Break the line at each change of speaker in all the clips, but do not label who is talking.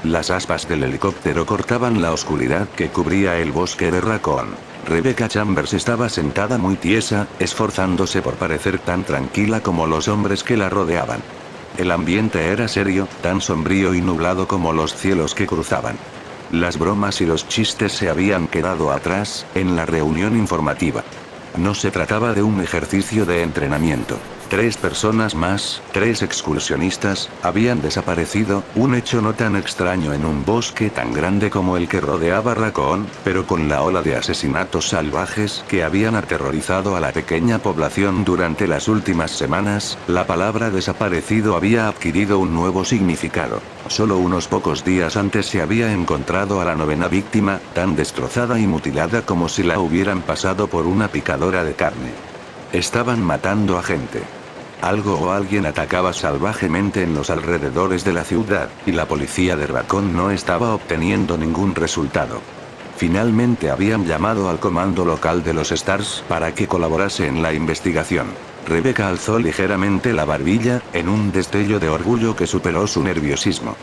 Las aspas del helicóptero cortaban la oscuridad que cubría el bosque de Raccoon. Rebecca Chambers estaba sentada muy tiesa, esforzándose por parecer tan tranquila como los hombres que la rodeaban. El ambiente era serio, tan sombrío y nublado como los cielos que cruzaban. Las bromas y los chistes se habían quedado atrás, en la reunión informativa. No se trataba de un ejercicio de entrenamiento. 3 personas más, 3 excursionistas, habían desaparecido, un hecho no tan extraño en un bosque tan grande como el que rodeaba Raccoon, pero con la ola de asesinatos salvajes que habían aterrorizado a la pequeña población durante las últimas semanas, la palabra desaparecido había adquirido un nuevo significado. Solo unos pocos días antes se había encontrado a la 9ª víctima, tan destrozada y mutilada como si la hubieran pasado por una picadora de carne. Estaban matando a gente. Algo o alguien atacaba salvajemente en los alrededores de la ciudad, y la policía de Raccoon no estaba obteniendo ningún resultado. Finalmente habían llamado al comando local de los Stars para que colaborase en la investigación. Rebecca alzó ligeramente la barbilla, en un destello de orgullo que superó su nerviosismo.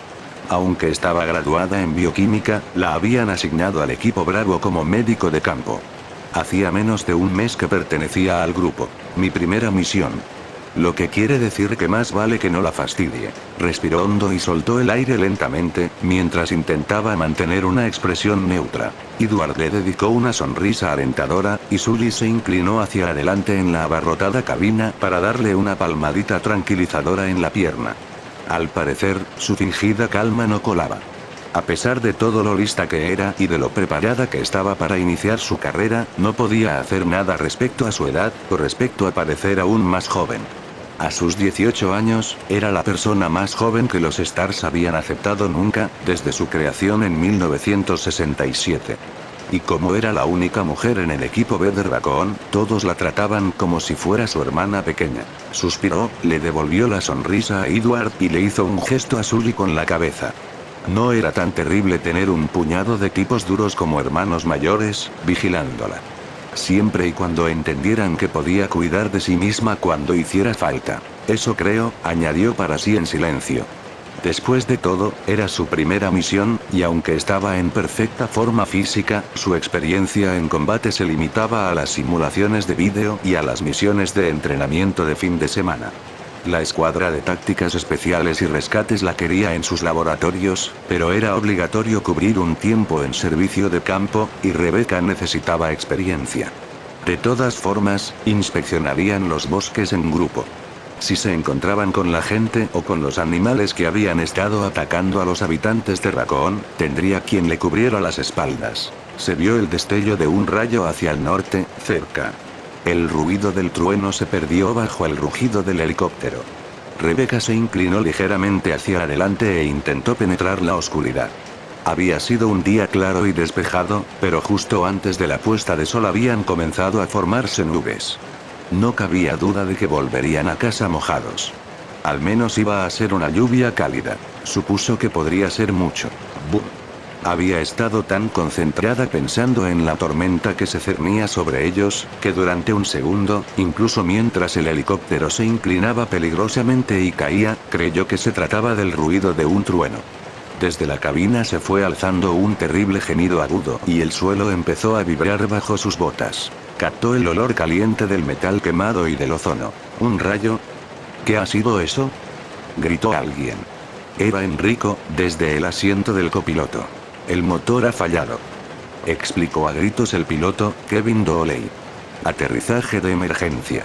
Aunque estaba graduada en bioquímica, la habían asignado al equipo Bravo como médico de campo. Hacía menos de un mes que pertenecía al grupo. Mi primera misión. Lo que quiere decir que más vale que no la fastidie. Respiró hondo y soltó el aire lentamente, mientras intentaba mantener una expresión neutra. Edward le dedicó una sonrisa alentadora, y Sully se inclinó hacia adelante en la abarrotada cabina para darle una palmadita tranquilizadora en la pierna. Al parecer, su fingida calma no colaba. A pesar de todo lo lista que era y de lo preparada que estaba para iniciar su carrera, no podía hacer nada respecto a su edad, o respecto a parecer aún más joven. A sus 18 años, era la persona más joven que los Stars habían aceptado nunca, desde su creación en 1967. Y como era la única mujer en el equipo B de Raccoon, todos la trataban como si fuera su hermana pequeña. Suspiró, le devolvió la sonrisa a Edward y le hizo un gesto a Sully con la cabeza. No era tan terrible tener un puñado de tipos duros como hermanos mayores, vigilándola. Siempre y cuando entendieran que podía cuidar de sí misma cuando hiciera falta. Eso creo, añadió para sí en silencio. Después de todo, era su primera misión, y aunque estaba en perfecta forma física, su experiencia en combate se limitaba a las simulaciones de vídeo y a las misiones de entrenamiento de fin de semana. La escuadra de tácticas especiales y rescates la quería en sus laboratorios, pero era obligatorio cubrir un tiempo en servicio de campo, y Rebecca necesitaba experiencia. De todas formas, inspeccionarían los bosques en grupo. Si se encontraban con la gente o con los animales que habían estado atacando a los habitantes de Raccoon, tendría quien le cubriera las espaldas. Se vio el destello de un rayo hacia el norte, cerca. El ruido del trueno se perdió bajo el rugido del helicóptero. Rebecca se inclinó ligeramente hacia adelante e intentó penetrar la oscuridad. Había sido un día claro y despejado, pero justo antes de la puesta de sol habían comenzado a formarse nubes. No cabía duda de que volverían a casa mojados. Al menos iba a ser una lluvia cálida. Supuso que podría ser mucho. ¡Bum! Había estado tan concentrada pensando en la tormenta que se cernía sobre ellos, que durante un segundo, incluso mientras el helicóptero se inclinaba peligrosamente y caía, creyó que se trataba del ruido de un trueno. Desde la cabina se fue alzando un terrible gemido agudo, y el suelo empezó a vibrar bajo sus botas. Captó el olor caliente del metal quemado y del ozono. ¿Un rayo? ¿Qué ha sido eso?, gritó alguien. Era Enrico, desde el asiento del copiloto. El motor ha fallado, explicó a gritos el piloto, Kevin Dooley. Aterrizaje de emergencia.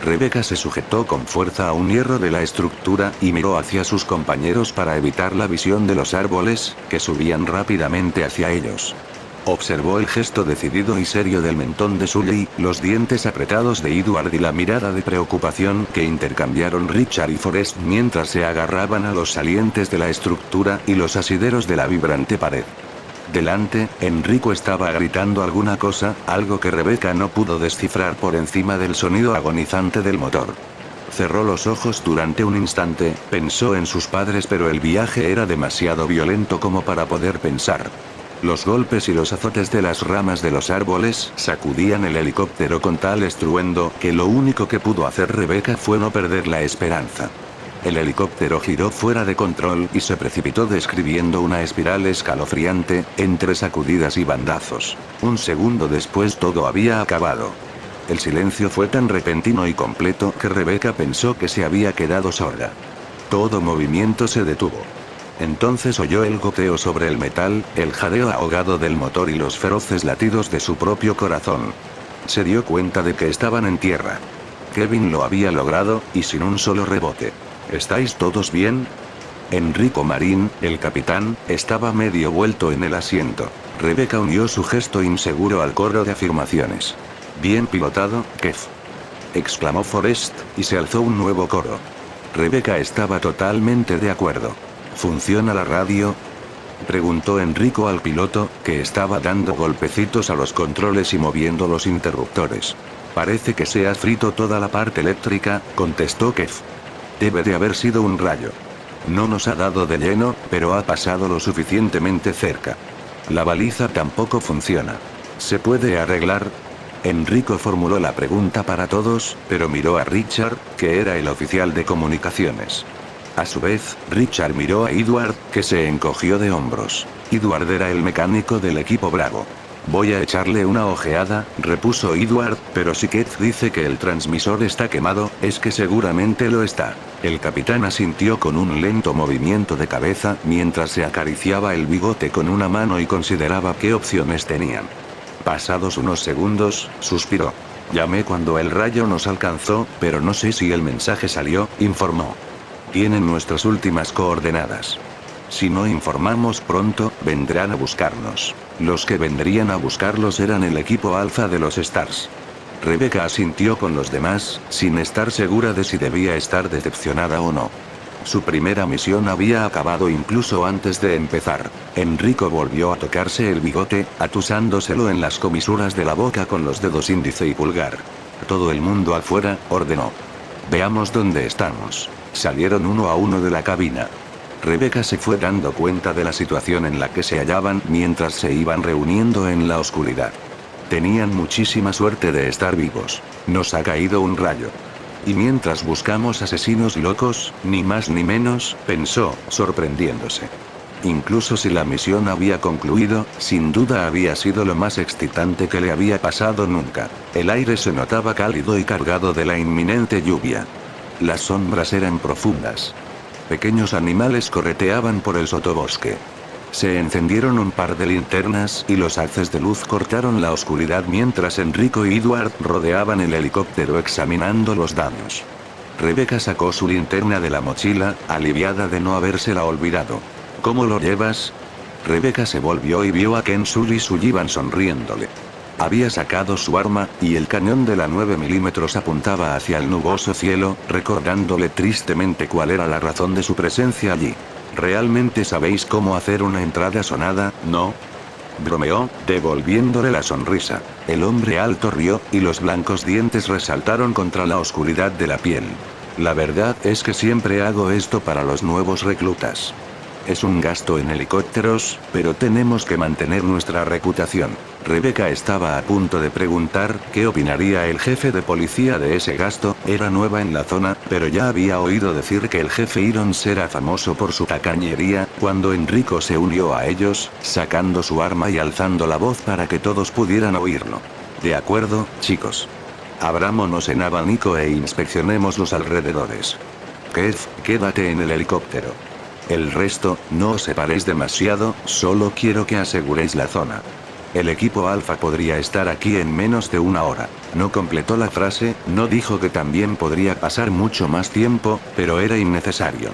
Rebecca se sujetó con fuerza a un hierro de la estructura y miró hacia sus compañeros para evitar la visión de los árboles, que subían rápidamente hacia ellos. Observó el gesto decidido y serio del mentón de Sully, los dientes apretados de Edward y la mirada de preocupación que intercambiaron Richard y Forrest mientras se agarraban a los salientes de la estructura y los asideros de la vibrante pared. Delante, Enrico estaba gritando alguna cosa, algo que Rebecca no pudo descifrar por encima del sonido agonizante del motor. Cerró los ojos durante un instante, pensó en sus padres, pero el viaje era demasiado violento como para poder pensar. Los golpes y los azotes de las ramas de los árboles sacudían el helicóptero con tal estruendo que lo único que pudo hacer Rebecca fue no perder la esperanza. El helicóptero giró fuera de control y se precipitó describiendo una espiral escalofriante, entre sacudidas y bandazos. Un segundo después todo había acabado. El silencio fue tan repentino y completo que Rebecca pensó que se había quedado sorda. Todo movimiento se detuvo. Entonces oyó el goteo sobre el metal, el jadeo ahogado del motor y los feroces latidos de su propio corazón. Se dio cuenta de que estaban en tierra. Kevin lo había logrado, y sin un solo rebote. ¿Estáis todos bien? Enrico Marín, el capitán, estaba medio vuelto en el asiento. Rebecca unió su gesto inseguro al coro de afirmaciones. «Bien pilotado, Kev», exclamó Forrest, y se alzó un nuevo coro. Rebecca estaba totalmente de acuerdo. ¿Funciona la radio?, preguntó Enrico al piloto, que estaba dando golpecitos a los controles y moviendo los interruptores. «Parece que se ha frito toda la parte eléctrica», contestó Kev. «Debe de haber sido un rayo. No nos ha dado de lleno, pero ha pasado lo suficientemente cerca. La baliza tampoco funciona. ¿Se puede arreglar?». Enrico formuló la pregunta para todos, pero miró a Richard, que era el oficial de comunicaciones. A su vez, Richard miró a Edward, que se encogió de hombros. Edward era el mecánico del equipo Bravo. «Voy a echarle una ojeada», repuso Edward, «pero si Keith dice que el transmisor está quemado, es que seguramente lo está». El capitán asintió con un lento movimiento de cabeza, mientras se acariciaba el bigote con una mano y consideraba qué opciones tenían. Pasados unos segundos, suspiró. «Llamé cuando el rayo nos alcanzó, pero no sé si el mensaje salió», informó. «Tienen nuestras últimas coordenadas. Si no informamos pronto, vendrán a buscarnos». Los que vendrían a buscarlos eran el equipo alfa de los Stars. Rebecca asintió con los demás, sin estar segura de si debía estar decepcionada o no. Su primera misión había acabado incluso antes de empezar. Enrico volvió a tocarse el bigote, atusándoselo en las comisuras de la boca con los dedos índice y pulgar. «Todo el mundo afuera», ordenó. «Veamos dónde estamos». Salieron uno a uno de la cabina. Rebecca se fue dando cuenta de la situación en la que se hallaban mientras se iban reuniendo en la oscuridad. Tenían muchísima suerte de estar vivos. Nos ha caído un rayo. Y mientras buscamos asesinos locos, ni más ni menos, pensó, sorprendiéndose. Incluso si la misión había concluido, sin duda había sido lo más excitante que le había pasado nunca. El aire se notaba cálido y cargado de la inminente lluvia. Las sombras eran profundas. Pequeños animales correteaban por el sotobosque. Se encendieron un par de linternas y los haces de luz cortaron la oscuridad mientras Enrico y Edward rodeaban el helicóptero examinando los daños. Rebecca sacó su linterna de la mochila, aliviada de no habérsela olvidado. «¿Cómo lo llevas?». Rebecca se volvió y vio a Ken Sully y Sullivan sonriéndole. Había sacado su arma, y el cañón de la 9 milímetros apuntaba hacia el nuboso cielo, recordándole tristemente cuál era la razón de su presencia allí. «¿Realmente sabéis cómo hacer una entrada sonada, no?», bromeó, devolviéndole la sonrisa. El hombre alto rió, y los blancos dientes resaltaron contra la oscuridad de la piel. «La verdad es que siempre hago esto para los nuevos reclutas. Es un gasto en helicópteros, pero tenemos que mantener nuestra reputación». Rebecca estaba a punto de preguntar qué opinaría el jefe de policía de ese gasto, era nueva en la zona, pero ya había oído decir que el jefe Irons era famoso por su tacañería, cuando Enrico se unió a ellos, sacando su arma y alzando la voz para que todos pudieran oírlo. «De acuerdo, chicos. Abrámonos en abanico e inspeccionemos los alrededores. Kev, quédate en el helicóptero. El resto, no os separéis demasiado, solo quiero que aseguréis la zona. El equipo alfa podría estar aquí en menos de una hora». No completó la frase, no dijo que también podría pasar mucho más tiempo, pero era innecesario.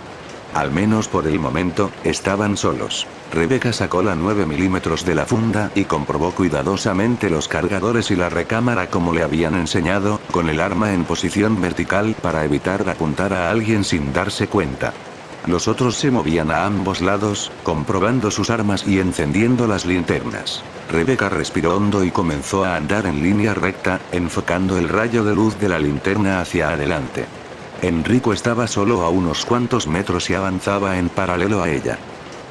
Al menos por el momento, estaban solos. Rebecca sacó la 9 milímetros de la funda y comprobó cuidadosamente los cargadores y la recámara como le habían enseñado, con el arma en posición vertical para evitar apuntar a alguien sin darse cuenta. Los otros se movían a ambos lados, comprobando sus armas y encendiendo las linternas. Rebecca respiró hondo y comenzó a andar en línea recta, enfocando el rayo de luz de la linterna hacia adelante. Enrico estaba solo a unos cuantos metros y avanzaba en paralelo a ella.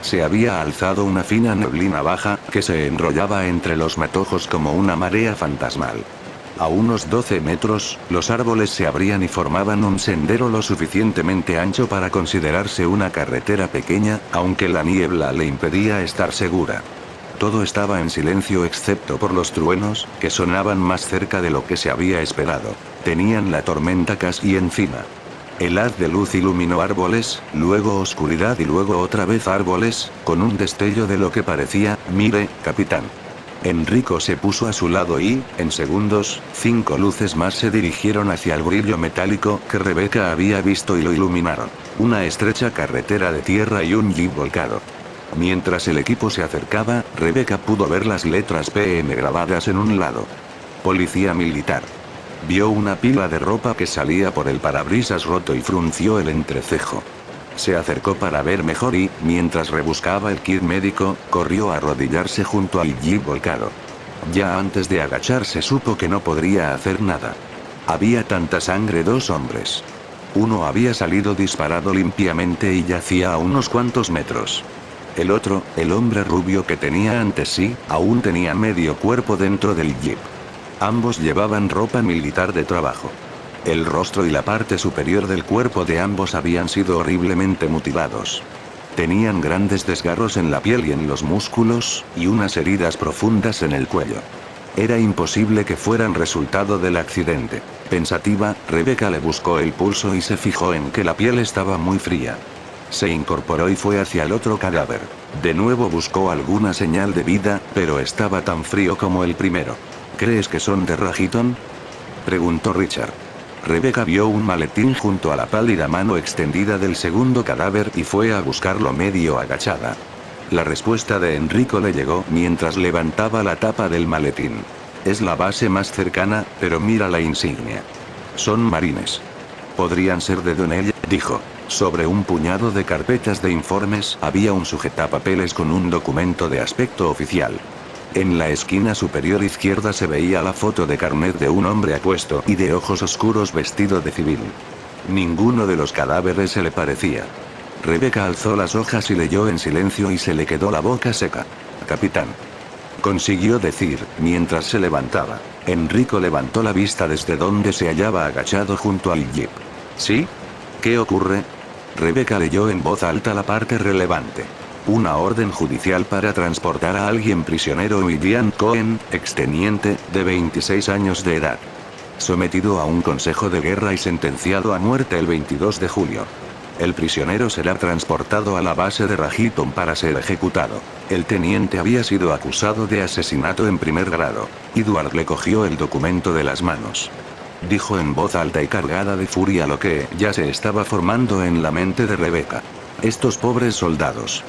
Se había alzado una fina neblina baja, que se enrollaba entre los matojos como una marea fantasmal. A unos 12 metros, los árboles se abrían y formaban un sendero lo suficientemente ancho para considerarse una carretera pequeña, aunque la niebla le impedía estar segura. Todo estaba en silencio excepto por los truenos, que sonaban más cerca de lo que se había esperado. Tenían la tormenta casi encima. El haz de luz iluminó árboles, luego oscuridad y luego otra vez árboles, con un destello de lo que parecía, mire, capitán. Enrico se puso a su lado y, en segundos, 5 luces más se dirigieron hacia el brillo metálico que Rebeca había visto y lo iluminaron. Una estrecha carretera de tierra y un jeep volcado. Mientras el equipo se acercaba, Rebeca pudo ver las letras PM grabadas en un lado. Policía militar. Vio una pila de ropa que salía por el parabrisas roto y frunció el entrecejo. Se acercó para ver mejor y, mientras rebuscaba el kit médico, corrió a arrodillarse junto al jeep volcado. Ya antes de agacharse supo que no podría hacer nada. Había tanta sangre, 2 hombres. Uno había salido disparado limpiamente y yacía a unos cuantos metros. El otro, el hombre rubio que tenía ante sí, aún tenía medio cuerpo dentro del jeep. Ambos llevaban ropa militar de trabajo. El rostro y la parte superior del cuerpo de ambos habían sido horriblemente mutilados. Tenían grandes desgarros en la piel y en los músculos, y unas heridas profundas en el cuello. Era imposible que fueran resultado del accidente. Pensativa, Rebeca le buscó el pulso y se fijó en que la piel estaba muy fría. Se incorporó y fue hacia el otro cadáver. De nuevo buscó alguna señal de vida, pero estaba tan frío como el primero. ¿Crees que son de Rajiton?, preguntó Richard. Rebeca vio un maletín junto a la pálida mano extendida del segundo cadáver y fue a buscarlo medio agachada. La respuesta de Enrico le llegó mientras levantaba la tapa del maletín. Es la base más cercana, pero mira la insignia. Son marines. Podrían ser de Donnell, dijo. Sobre un puñado de carpetas de informes había un sujetapapeles con un documento de aspecto oficial. En la esquina superior izquierda se veía la foto de carnet de un hombre apuesto y de ojos oscuros vestido de civil. Ninguno de los cadáveres se le parecía. Rebeca alzó las hojas y leyó en silencio y se le quedó la boca seca. Capitán. Consiguió decir, mientras se levantaba. Enrico levantó la vista desde donde se hallaba agachado junto al jeep. ¿Sí? ¿Qué ocurre? Rebeca leyó en voz alta la parte relevante. Una orden judicial para transportar a alguien prisionero, William Cohen, exteniente, de 26 años de edad. Sometido a un consejo de guerra y sentenciado a muerte el 22 de julio. El prisionero será transportado a la base de Rajiton para ser ejecutado. El teniente había sido acusado de asesinato en primer grado. Edward le cogió el documento de las manos. Dijo en voz alta y cargada de furia lo que ya se estaba formando en la mente de Rebeca. Estos pobres soldados.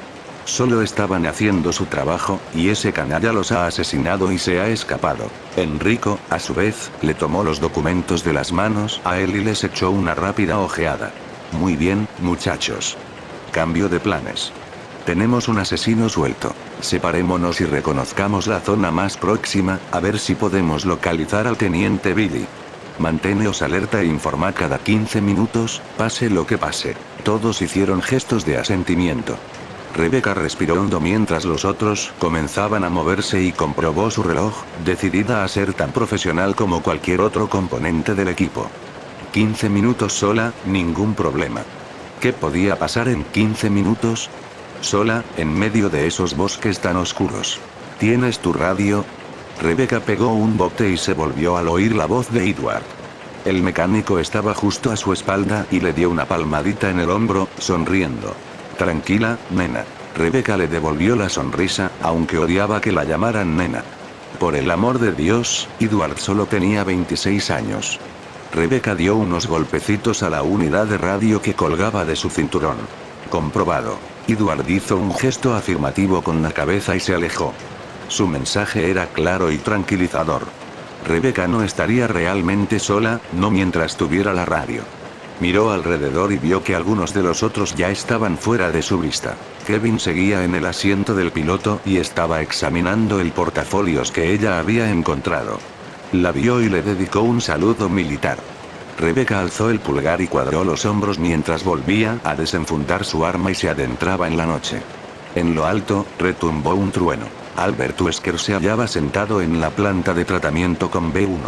Solo estaban haciendo su trabajo, y ese canalla los ha asesinado y se ha escapado. Enrico, a su vez, le tomó los documentos de las manos a él y les echó una rápida ojeada. Muy bien, muchachos. Cambio de planes. Tenemos un asesino suelto. Separémonos y reconozcamos la zona más próxima, a ver si podemos localizar al teniente Billy. Manténeos alerta e informad cada 15 minutos, pase lo que pase. Todos hicieron gestos de asentimiento. Rebeca respiró hondo mientras los otros comenzaban a moverse y comprobó su reloj, decidida a ser tan profesional como cualquier otro componente del equipo. 15 minutos sola, ningún problema. ¿Qué podía pasar en 15 minutos? Sola, en medio de esos bosques tan oscuros. ¿Tienes tu radio? Rebeca pegó un bote y se volvió al oír la voz de Edward. El mecánico estaba justo a su espalda y le dio una palmadita en el hombro, sonriendo. Tranquila, nena. Rebeca le devolvió la sonrisa, aunque odiaba que la llamaran nena. Por el amor de Dios, Edward solo tenía 26 años. Rebeca dio unos golpecitos a la unidad de radio que colgaba de su cinturón. Comprobado. Edward hizo un gesto afirmativo con la cabeza y se alejó. Su mensaje era claro y tranquilizador. Rebeca no estaría realmente sola, no mientras tuviera la radio. Miró alrededor y vio que algunos de los otros ya estaban fuera de su vista. Kevin seguía en el asiento del piloto y estaba examinando el portafolios que ella había encontrado. La vio y le dedicó un saludo militar. Rebeca alzó el pulgar y cuadró los hombros mientras volvía a desenfundar su arma y se adentraba en la noche. En lo alto, retumbó un trueno. Albert Wesker se hallaba sentado en la planta de tratamiento con B1.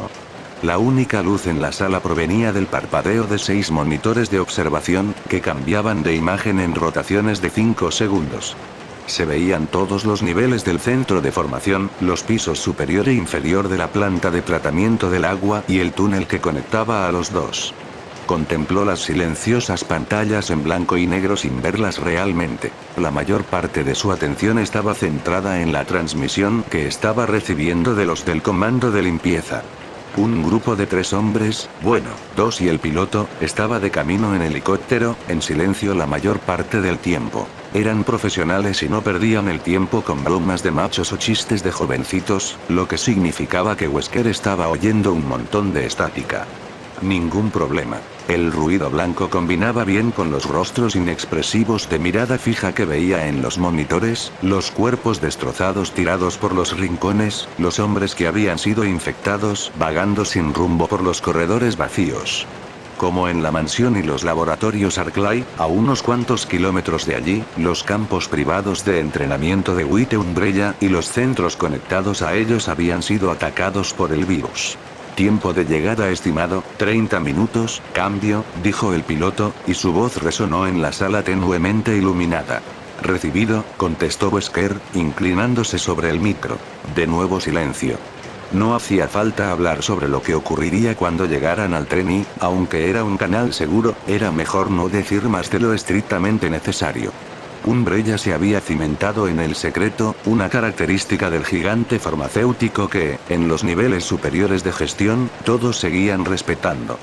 La única luz en la sala provenía del parpadeo de 6 monitores de observación, que cambiaban de imagen en rotaciones de 5 segundos. Se veían todos los niveles del centro de formación, los pisos superior e inferior de la planta de tratamiento del agua y el túnel que conectaba a los dos. Contempló las silenciosas pantallas en blanco y negro sin verlas realmente. La mayor parte de su atención estaba centrada en la transmisión que estaba recibiendo de los del comando de limpieza. Un grupo de 3 hombres, bueno, 2 y el piloto, estaba de camino en helicóptero, en silencio la mayor parte del tiempo. Eran profesionales y no perdían el tiempo con bromas de machos o chistes de jovencitos, lo que significaba que Wesker estaba oyendo un montón de estática. Ningún problema. El ruido blanco combinaba bien con los rostros inexpresivos de mirada fija que veía en los monitores, los cuerpos destrozados tirados por los rincones, los hombres que habían sido infectados vagando sin rumbo por los corredores vacíos. Como en la mansión y los laboratorios Arclay, a unos cuantos kilómetros de allí, los campos privados de entrenamiento de White Umbrella y los centros conectados a ellos habían sido atacados por el virus. Tiempo de llegada estimado, 30 minutos, cambio, dijo el piloto, y su voz resonó en la sala tenuemente iluminada. Recibido, contestó Wesker, inclinándose sobre el micro. De nuevo silencio. No hacía falta hablar sobre lo que ocurriría cuando llegaran al tren y, aunque era un canal seguro, era mejor no decir más de lo estrictamente necesario. Umbrella se había cimentado en el secreto, una característica del gigante farmacéutico que, en los niveles superiores de gestión, todos seguían respetando.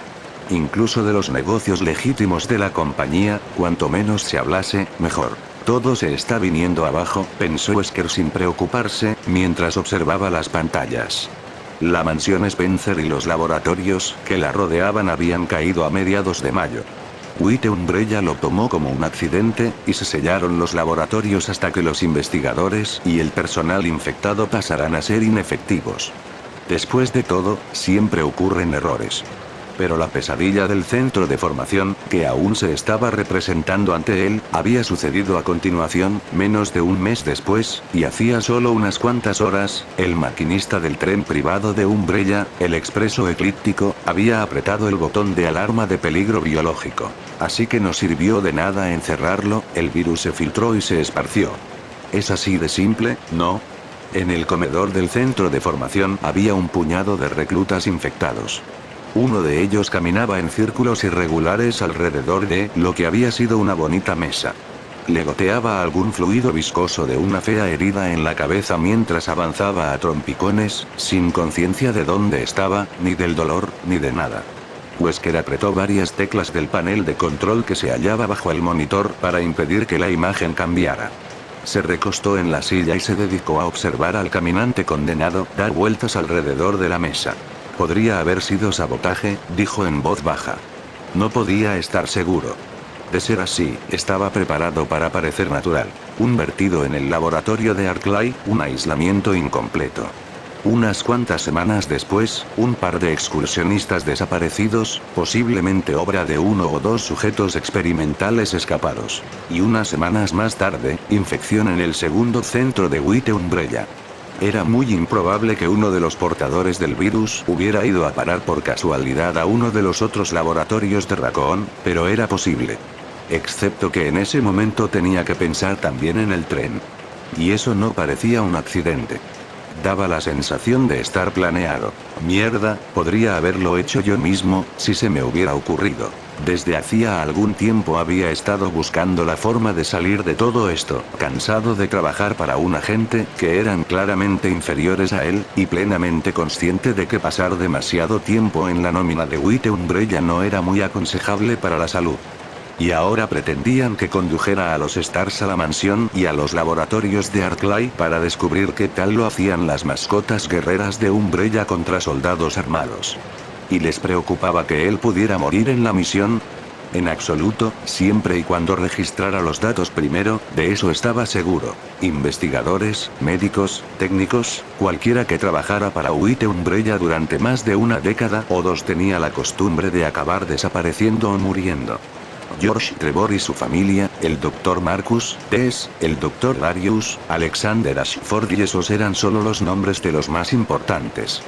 Incluso de los negocios legítimos de la compañía, cuanto menos se hablase, mejor. Todo se está viniendo abajo, pensó Wesker sin preocuparse, mientras observaba las pantallas. La mansión Spencer y los laboratorios que la rodeaban habían caído a mediados de mayo. White Umbrella lo tomó como un accidente, y se sellaron los laboratorios hasta que los investigadores y el personal infectado pasaran a ser inefectivos. Después de todo, siempre ocurren errores. Pero la pesadilla del centro de formación, que aún se estaba representando ante él, había sucedido a continuación, menos de un mes después, y hacía solo unas cuantas horas, el maquinista del tren privado de Umbrella, el expreso eclíptico, había apretado el botón de alarma de peligro biológico. Así que no sirvió de nada encerrarlo, el virus se filtró y se esparció. ¿Es así de simple, no? En el comedor del centro de formación había un puñado de reclutas infectados. Uno de ellos caminaba en círculos irregulares alrededor de lo que había sido una bonita mesa. Le goteaba algún fluido viscoso de una fea herida en la cabeza mientras avanzaba a trompicones, sin conciencia de dónde estaba, ni del dolor, ni de nada. Wesker apretó varias teclas del panel de control que se hallaba bajo el monitor para impedir que la imagen cambiara. Se recostó en la silla y se dedicó a observar al caminante condenado dar vueltas alrededor de la mesa. Podría haber sido sabotaje, dijo en voz baja. No podía estar seguro. De ser así, estaba preparado para parecer natural. Un vertido en el laboratorio de Arclay, un aislamiento incompleto. Unas cuantas semanas después, un par de excursionistas desaparecidos, posiblemente obra de 1 o 2 sujetos experimentales escapados. Y unas semanas más tarde, infección en el segundo centro de White Umbrella. Era muy improbable que uno de los portadores del virus hubiera ido a parar por casualidad a uno de los otros laboratorios de Raccoon, pero era posible. Excepto que en ese momento tenía que pensar también en el tren. Y eso no parecía un accidente. Daba la sensación de estar planeado. Mierda, podría haberlo hecho yo mismo, si se me hubiera ocurrido. Desde hacía algún tiempo había estado buscando la forma de salir de todo esto, cansado de trabajar para una gente que eran claramente inferiores a él, y plenamente consciente de que pasar demasiado tiempo en la nómina de White Umbrella no era muy aconsejable para la salud. Y ahora pretendían que condujera a los Stars a la mansión y a los laboratorios de Arclay para descubrir qué tal lo hacían las mascotas guerreras de Umbrella contra soldados armados. ¿Y les preocupaba que él pudiera morir en la misión? En absoluto, siempre y cuando registrara los datos primero, de eso estaba seguro. Investigadores, médicos, técnicos, cualquiera que trabajara para White Umbrella durante más de una década o 2 tenía la costumbre de acabar desapareciendo o muriendo. George Trevor y su familia, el Dr. Marcus, Tess, el Dr. Darius, Alexander Ashford y esos eran solo los nombres de los más importantes.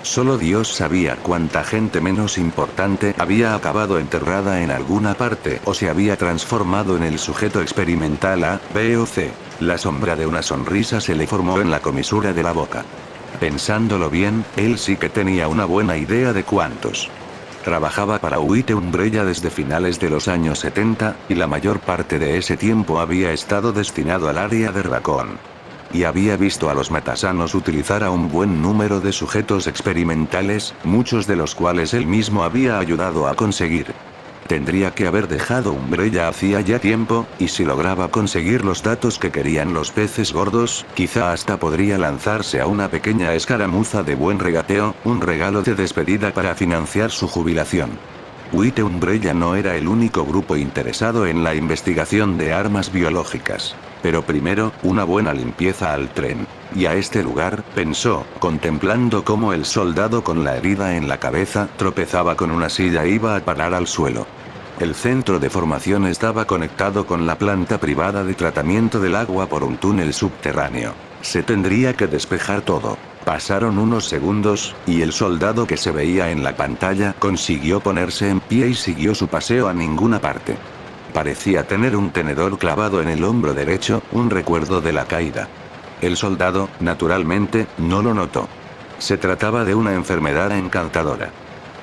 Solo Dios sabía cuánta gente menos importante había acabado enterrada en alguna parte o se había transformado en el sujeto experimental A, B o C. La sombra de una sonrisa se le formó en la comisura de la boca. Pensándolo bien, él sí que tenía una buena idea de cuántos. Trabajaba para White Umbrella desde finales de los años 70, y la mayor parte de ese tiempo había estado destinado al área de Raccoon. Y había visto a los matasanos utilizar a un buen número de sujetos experimentales, muchos de los cuales él mismo había ayudado a conseguir. Tendría que haber dejado Umbrella hacía ya tiempo, y si lograba conseguir los datos que querían los peces gordos, quizá hasta podría lanzarse a una pequeña escaramuza de buen regateo, un regalo de despedida para financiar su jubilación. White Umbrella no era el único grupo interesado en la investigación de armas biológicas. Pero primero, una buena limpieza al tren. Y a este lugar, pensó, contemplando cómo el soldado con la herida en la cabeza tropezaba con una silla e iba a parar al suelo. El centro de formación estaba conectado con la planta privada de tratamiento del agua por un túnel subterráneo. Se tendría que despejar todo. Pasaron unos segundos, y el soldado que se veía en la pantalla consiguió ponerse en pie y siguió su paseo a ninguna parte. Parecía tener un tenedor clavado en el hombro derecho, un recuerdo de la caída. El soldado, naturalmente, no lo notó. Se trataba de una enfermedad encantadora.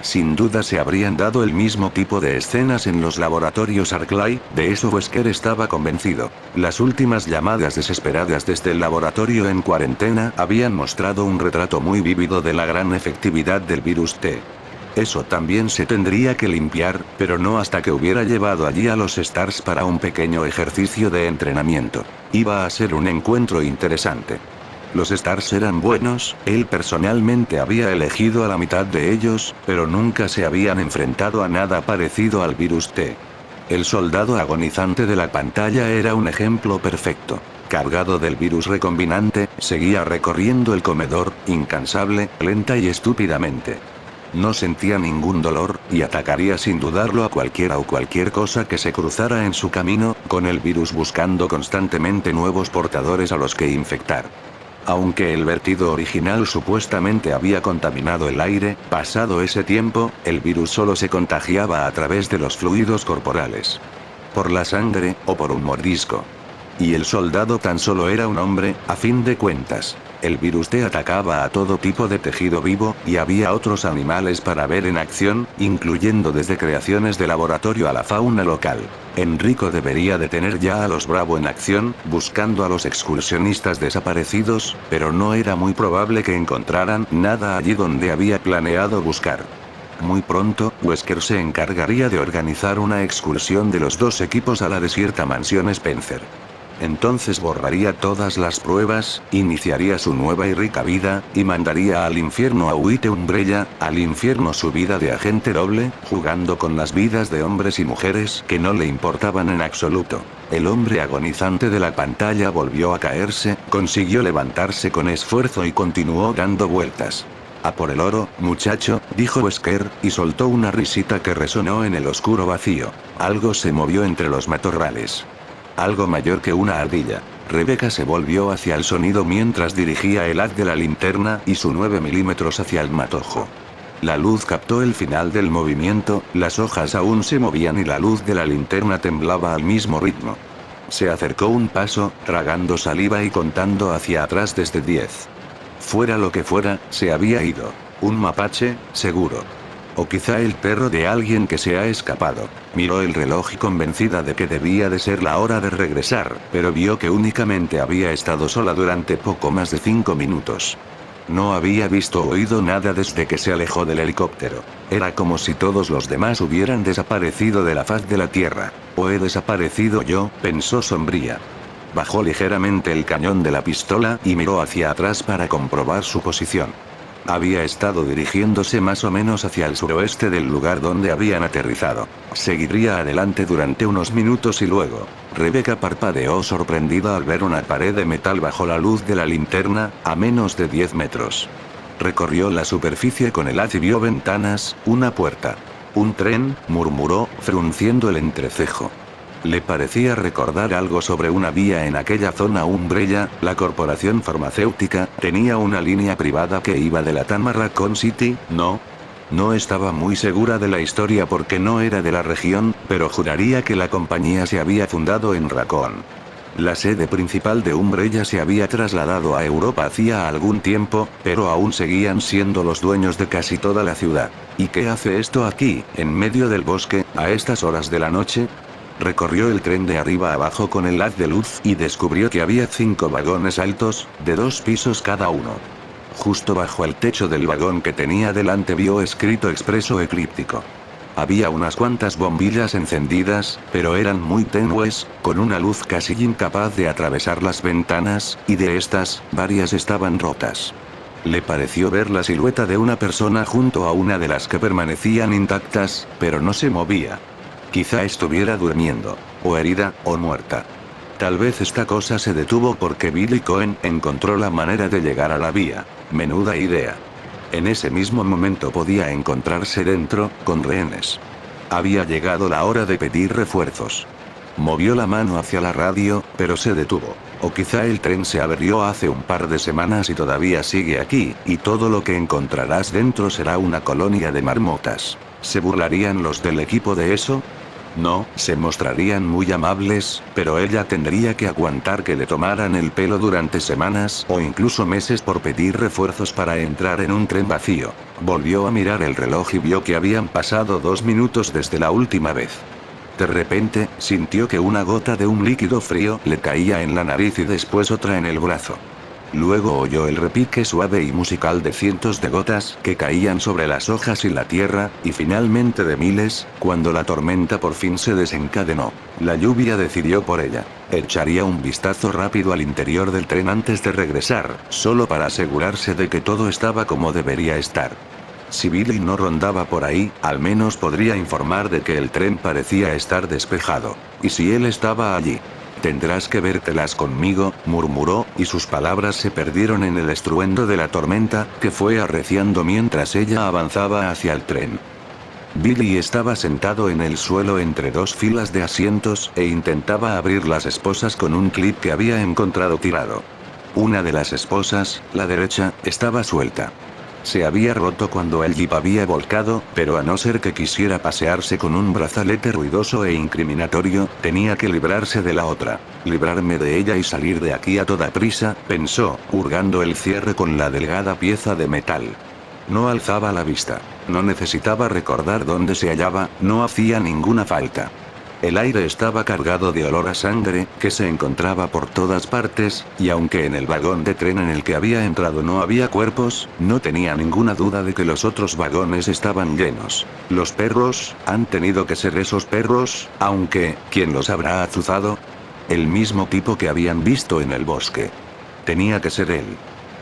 Sin duda se habrían dado el mismo tipo de escenas en los laboratorios Arclay, de eso Wesker estaba convencido. Las últimas llamadas desesperadas desde el laboratorio en cuarentena habían mostrado un retrato muy vívido de la gran efectividad del virus T. Eso también se tendría que limpiar, pero no hasta que hubiera llevado allí a los Stars para un pequeño ejercicio de entrenamiento. Iba a ser un encuentro interesante. Los Stars eran buenos, él personalmente había elegido a la mitad de ellos, pero nunca se habían enfrentado a nada parecido al virus T. El soldado agonizante de la pantalla era un ejemplo perfecto. Cargado del virus recombinante, seguía recorriendo el comedor, incansable, lenta y estúpidamente. No sentía ningún dolor, y atacaría sin dudarlo a cualquiera o cualquier cosa que se cruzara en su camino, con el virus buscando constantemente nuevos portadores a los que infectar. Aunque el vertido original supuestamente había contaminado el aire, pasado ese tiempo, el virus solo se contagiaba a través de los fluidos corporales. Por la sangre, o por un mordisco. Y el soldado tan solo era un hombre, a fin de cuentas. El virus T atacaba a todo tipo de tejido vivo, y había otros animales para ver en acción, incluyendo desde creaciones de laboratorio a la fauna local. Enrico debería de tener ya a los Bravo en acción, buscando a los excursionistas desaparecidos, pero no era muy probable que encontraran nada allí donde había planeado buscar. Muy pronto, Wesker se encargaría de organizar una excursión de los dos equipos a la desierta mansión Spencer. Entonces borraría todas las pruebas, iniciaría su nueva y rica vida, y mandaría al infierno a White Umbrella, al infierno su vida de agente doble, jugando con las vidas de hombres y mujeres que no le importaban en absoluto. El hombre agonizante de la pantalla volvió a caerse, consiguió levantarse con esfuerzo y continuó dando vueltas. «A por el oro, muchacho», dijo Wesker, y soltó una risita que resonó en el oscuro vacío. Algo se movió entre los matorrales. Algo mayor que una ardilla. Rebecca se volvió hacia el sonido mientras dirigía el haz de la linterna y su 9 milímetros hacia el matojo. La luz captó el final del movimiento, las hojas aún se movían y la luz de la linterna temblaba al mismo ritmo. Se acercó un paso, tragando saliva y contando hacia atrás desde 10. Fuera lo que fuera, se había ido. Un mapache, seguro. O quizá el perro de alguien que se ha escapado. Miró el reloj convencida de que debía de ser la hora de regresar, pero vio que únicamente había estado sola durante poco más de 5 minutos. No había visto o oído nada desde que se alejó del helicóptero. Era como si todos los demás hubieran desaparecido de la faz de la tierra. ¿O he desaparecido yo?, pensó sombría. Bajó ligeramente el cañón de la pistola y miró hacia atrás para comprobar su posición. Había estado dirigiéndose más o menos hacia el suroeste del lugar donde habían aterrizado. Seguiría adelante durante unos minutos y luego. Rebecca parpadeó sorprendida al ver una pared de metal bajo la luz de la linterna, a menos de 10 metros. Recorrió la superficie con el haz y vio ventanas, una puerta. Un tren, murmuró, frunciendo el entrecejo. Le parecía recordar algo sobre una vía en aquella zona Umbrella. La corporación farmacéutica tenía una línea privada que iba de Latam a Raccoon City, ¿no? No estaba muy segura de la historia porque no era de la región, pero juraría que la compañía se había fundado en Raccoon. La sede principal de Umbrella se había trasladado a Europa hacía algún tiempo, pero aún seguían siendo los dueños de casi toda la ciudad. ¿Y qué hace esto aquí, en medio del bosque, a estas horas de la noche? Recorrió el tren de arriba abajo con el haz de luz y descubrió que había 5 vagones altos, de 2 pisos cada uno. Justo bajo el techo del vagón que tenía delante vio escrito expreso eclíptico. Había unas cuantas bombillas encendidas, pero eran muy tenues, con una luz casi incapaz de atravesar las ventanas, y de estas, varias estaban rotas. Le pareció ver la silueta de una persona junto a una de las que permanecían intactas, pero no se movía. Quizá estuviera durmiendo, o herida, o muerta. Tal vez esta cosa se detuvo porque Billy Cohen encontró la manera de llegar a la vía. Menuda idea. En ese mismo momento podía encontrarse dentro, con rehenes. Había llegado la hora de pedir refuerzos. Movió la mano hacia la radio, pero se detuvo. O quizá el tren se averió hace un par de semanas y todavía sigue aquí, y todo lo que encontrarás dentro será una colonia de marmotas. ¿Se burlarían los del equipo de eso? No, se mostrarían muy amables, pero ella tendría que aguantar que le tomaran el pelo durante semanas o incluso meses por pedir refuerzos para entrar en un tren vacío. Volvió a mirar el reloj y vio que habían pasado 2 minutos desde la última vez. De repente, sintió que una gota de un líquido frío le caía en la nariz y después otra en el brazo. Luego oyó el repique suave y musical de cientos de gotas que caían sobre las hojas y la tierra, y finalmente de miles, cuando la tormenta por fin se desencadenó. La lluvia decidió por ella. Echaría un vistazo rápido al interior del tren antes de regresar, solo para asegurarse de que todo estaba como debería estar. Si Billy no rondaba por ahí, al menos podría informar de que el tren parecía estar despejado. ¿Y si él estaba allí? «Tendrás que vértelas conmigo», murmuró, y sus palabras se perdieron en el estruendo de la tormenta, que fue arreciando mientras ella avanzaba hacia el tren. Billy estaba sentado en el suelo entre 2 filas de asientos, e intentaba abrir las esposas con un clip que había encontrado tirado. Una de las esposas, la derecha, estaba suelta. Se había roto cuando el jeep había volcado, pero a no ser que quisiera pasearse con un brazalete ruidoso e incriminatorio, tenía que librarse de la otra. Librarme de ella y salir de aquí a toda prisa, pensó, hurgando el cierre con la delgada pieza de metal. No alzaba la vista. No necesitaba recordar dónde se hallaba, no hacía ninguna falta. El aire estaba cargado de olor a sangre, que se encontraba por todas partes, y aunque en el vagón de tren en el que había entrado no había cuerpos, no tenía ninguna duda de que los otros vagones estaban llenos. Los perros, han tenido que ser esos perros, aunque, ¿quién los habrá azuzado? El mismo tipo que habían visto en el bosque. Tenía que ser él.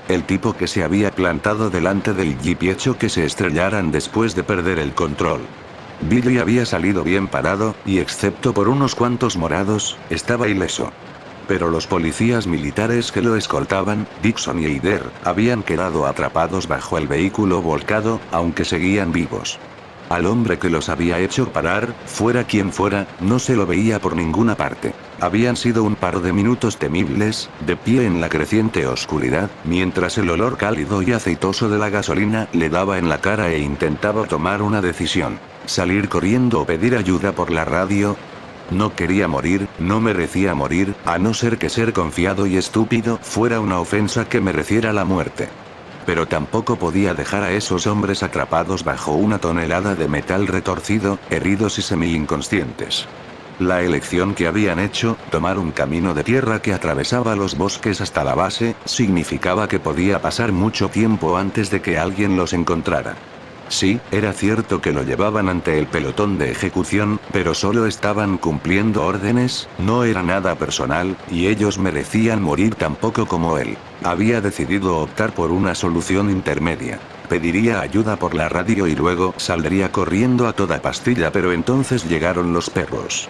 El tipo que se había plantado delante del jeep y hecho que se estrellaran después de perder el control. Billy había salido bien parado, y excepto por unos cuantos morados, estaba ileso. Pero los policías militares que lo escoltaban, Dixon y Eider, habían quedado atrapados bajo el vehículo volcado, aunque seguían vivos. Al hombre que los había hecho parar, fuera quien fuera, no se lo veía por ninguna parte. Habían sido un par de minutos temibles, de pie en la creciente oscuridad, mientras el olor cálido y aceitoso de la gasolina le daba en la cara e intentaba tomar una decisión. Salir corriendo o pedir ayuda por la radio. No quería morir, no merecía morir, a no ser que ser confiado y estúpido fuera una ofensa que mereciera la muerte. Pero tampoco podía dejar a esos hombres atrapados bajo una tonelada de metal retorcido, heridos y semi-inconscientes. La elección que habían hecho, tomar un camino de tierra que atravesaba los bosques hasta la base, significaba que podía pasar mucho tiempo antes de que alguien los encontrara. Sí, era cierto que lo llevaban ante el pelotón de ejecución, pero solo estaban cumpliendo órdenes, no era nada personal, y ellos merecían morir tan poco como él. Había decidido optar por una solución intermedia. Pediría ayuda por la radio y luego saldría corriendo a toda pastilla, pero entonces llegaron los perros.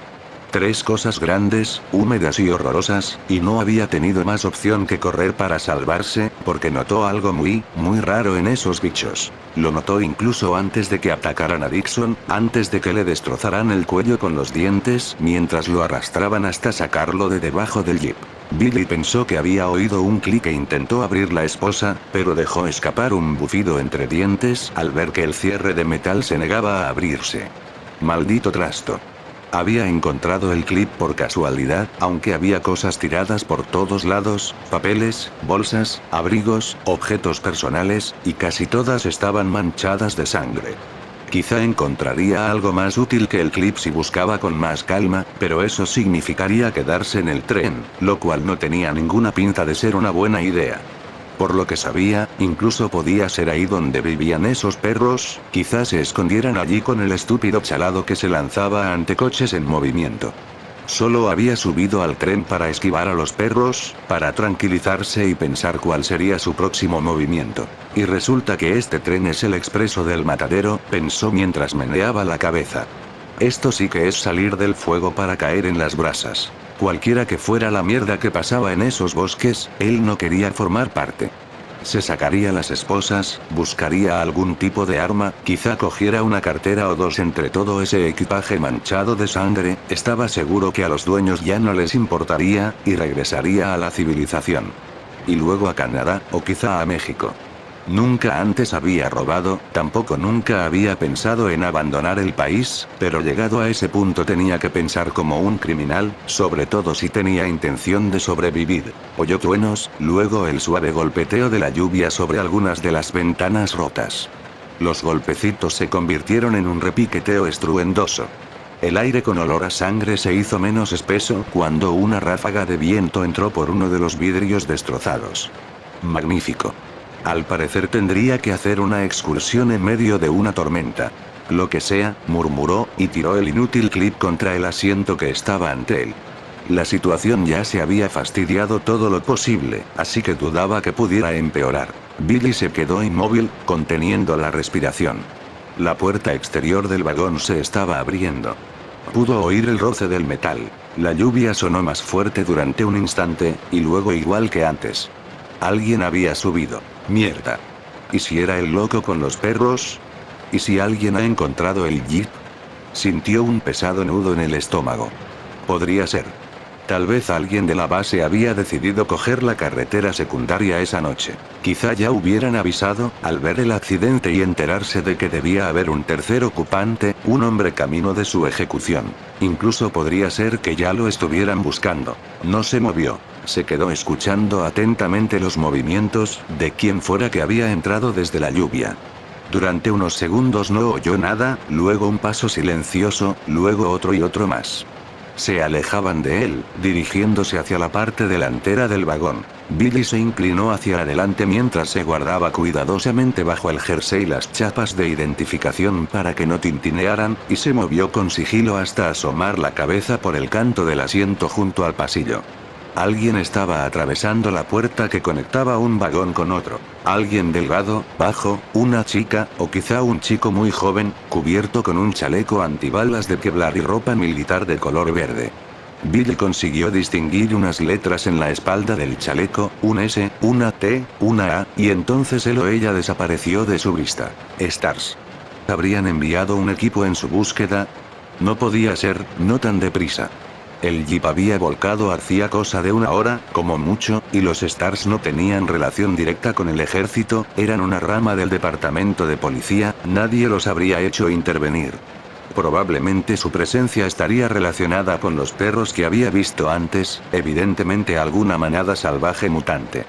Tres cosas grandes, húmedas y horrorosas, y no había tenido más opción que correr para salvarse, porque notó algo muy raro en esos bichos. Lo notó incluso antes de que atacaran a Dixon, antes de que le destrozaran el cuello con los dientes, mientras lo arrastraban hasta sacarlo de debajo del jeep. Billy pensó que había oído un clic e intentó abrir la esposa, pero dejó escapar un bufido entre dientes al ver que el cierre de metal se negaba a abrirse. Maldito trasto. Había encontrado el clip por casualidad, aunque había cosas tiradas por todos lados, papeles, bolsas, abrigos, objetos personales, y casi todas estaban manchadas de sangre. Quizá encontraría algo más útil que el clip si buscaba con más calma, pero eso significaría quedarse en el tren, lo cual no tenía ninguna pinta de ser una buena idea. Por lo que sabía, incluso podía ser ahí donde vivían esos perros, quizás se escondieran allí con el estúpido chalado que se lanzaba ante coches en movimiento. Solo había subido al tren para esquivar a los perros, para tranquilizarse y pensar cuál sería su próximo movimiento. Y resulta que este tren es el expreso del matadero, pensó mientras meneaba la cabeza. Esto sí que es salir del fuego para caer en las brasas. Cualquiera que fuera la mierda que pasaba en esos bosques, él no quería formar parte. Se sacaría las esposas, buscaría algún tipo de arma, quizá cogiera una cartera o dos entre todo ese equipaje manchado de sangre, estaba seguro que a los dueños ya no les importaría, y regresaría a la civilización. Y luego a Canadá, o quizá a México. Nunca antes había robado, tampoco nunca había pensado en abandonar el país, pero llegado a ese punto tenía que pensar como un criminal, sobre todo si tenía intención de sobrevivir. Oyó truenos, luego el suave golpeteo de la lluvia sobre algunas de las ventanas rotas. Los golpecitos se convirtieron en un repiqueteo estruendoso. El aire con olor a sangre se hizo menos espeso cuando una ráfaga de viento entró por uno de los vidrios destrozados. Magnífico. Al parecer tendría que hacer una excursión en medio de una tormenta. Lo que sea, murmuró, y tiró el inútil clip contra el asiento que estaba ante él. La situación ya se había fastidiado todo lo posible, así que dudaba que pudiera empeorar. Billy se quedó inmóvil, conteniendo la respiración. La puerta exterior del vagón se estaba abriendo. Pudo oír el roce del metal. La lluvia sonó más fuerte durante un instante, y luego igual que antes. Alguien había subido. Mierda. ¿Y si era el loco con los perros? ¿Y si alguien ha encontrado el jeep? Sintió un pesado nudo en el estómago. Podría ser. Tal vez alguien de la base había decidido coger la carretera secundaria esa noche. Quizá ya hubieran avisado, al ver el accidente y enterarse de que debía haber un tercer ocupante, un hombre camino de su ejecución. Incluso podría ser que ya lo estuvieran buscando. No se movió. Se quedó escuchando atentamente los movimientos, de quien fuera que había entrado desde la lluvia. Durante unos segundos no oyó nada, luego un paso silencioso, luego otro y otro más. Se alejaban de él, dirigiéndose hacia la parte delantera del vagón. Billy se inclinó hacia adelante mientras se guardaba cuidadosamente bajo el jersey las chapas de identificación para que no tintinearan, y se movió con sigilo hasta asomar la cabeza por el canto del asiento junto al pasillo. Alguien estaba atravesando la puerta que conectaba un vagón con otro. Alguien delgado, bajo, una chica, o quizá un chico muy joven, cubierto con un chaleco antibalas de Kevlar y ropa militar de color verde. Billy consiguió distinguir unas letras en la espalda del chaleco, un S, una T, una A, y entonces él o ella desapareció de su vista. Stars. ¿Habrían enviado un equipo en su búsqueda? No podía ser, no tan deprisa. El jeep había volcado hacía cosa de una hora, como mucho, y los Stars no tenían relación directa con el ejército, eran una rama del departamento de policía, nadie los habría hecho intervenir. Probablemente su presencia estaría relacionada con los perros que había visto antes, evidentemente alguna manada salvaje mutante.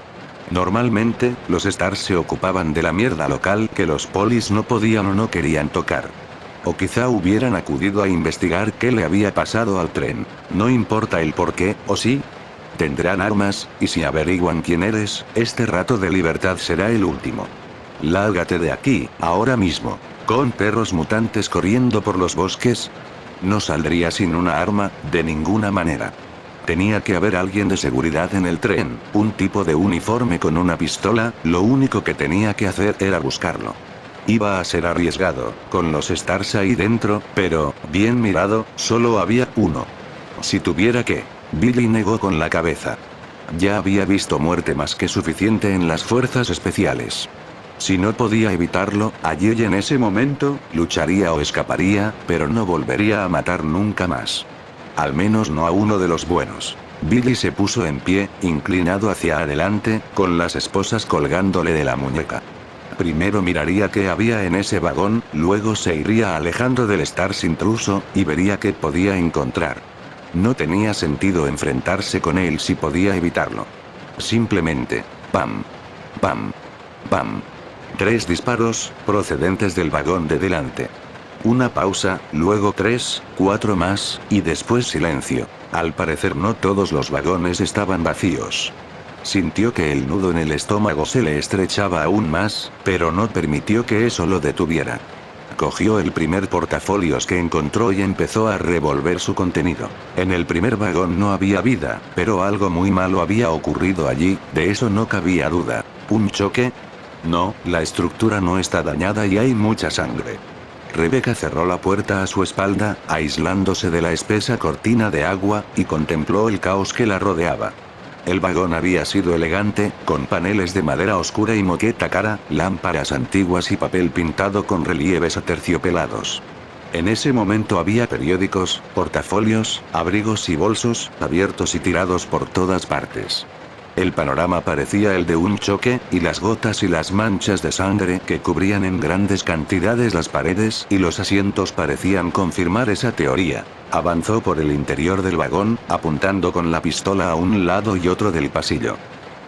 Normalmente, los Stars se ocupaban de la mierda local que los polis no podían o no querían tocar. O quizá hubieran acudido a investigar qué le había pasado al tren. No importa el por qué, ¿o sí? Tendrán armas, y si averiguan quién eres, este rato de libertad será el último. Lárgate de aquí, ahora mismo. Con perros mutantes corriendo por los bosques. No saldría sin una arma, de ninguna manera. Tenía que haber alguien de seguridad en el tren, un tipo de uniforme con una pistola, lo único que tenía que hacer era buscarlo. Iba a ser arriesgado, con los Stars ahí dentro, pero, bien mirado, solo había uno. Si tuviera que. Billy negó con la cabeza. Ya había visto muerte más que suficiente en las fuerzas especiales. Si no podía evitarlo, allí y en ese momento, lucharía o escaparía, pero no volvería a matar nunca más. Al menos no a uno de los buenos. Billy se puso en pie, inclinado hacia adelante, con las esposas colgándole de la muñeca. Primero miraría qué había en ese vagón, luego se iría alejando del Stars intruso, y vería qué podía encontrar. No tenía sentido enfrentarse con él si podía evitarlo. Simplemente, pam, pam, pam. 3 disparos, procedentes del vagón de delante. Una pausa, luego 3, 4 más, y después silencio. Al parecer no todos los vagones estaban vacíos. Sintió que el nudo en el estómago se le estrechaba aún más, pero no permitió que eso lo detuviera. Cogió el primer portafolios que encontró y empezó a revolver su contenido. En el primer vagón no había vida, pero algo muy malo había ocurrido allí, de eso no cabía duda. ¿Un choque? No, la estructura no está dañada y hay mucha sangre. Rebecca cerró la puerta a su espalda, aislándose de la espesa cortina de agua, y contempló el caos que la rodeaba. El vagón había sido elegante, con paneles de madera oscura y moqueta cara, lámparas antiguas y papel pintado con relieves aterciopelados. En ese momento había periódicos, portafolios, abrigos y bolsos, abiertos y tirados por todas partes. El panorama parecía el de un choque, y las gotas y las manchas de sangre que cubrían en grandes cantidades las paredes y los asientos parecían confirmar esa teoría. Avanzó por el interior del vagón, apuntando con la pistola a un lado y otro del pasillo.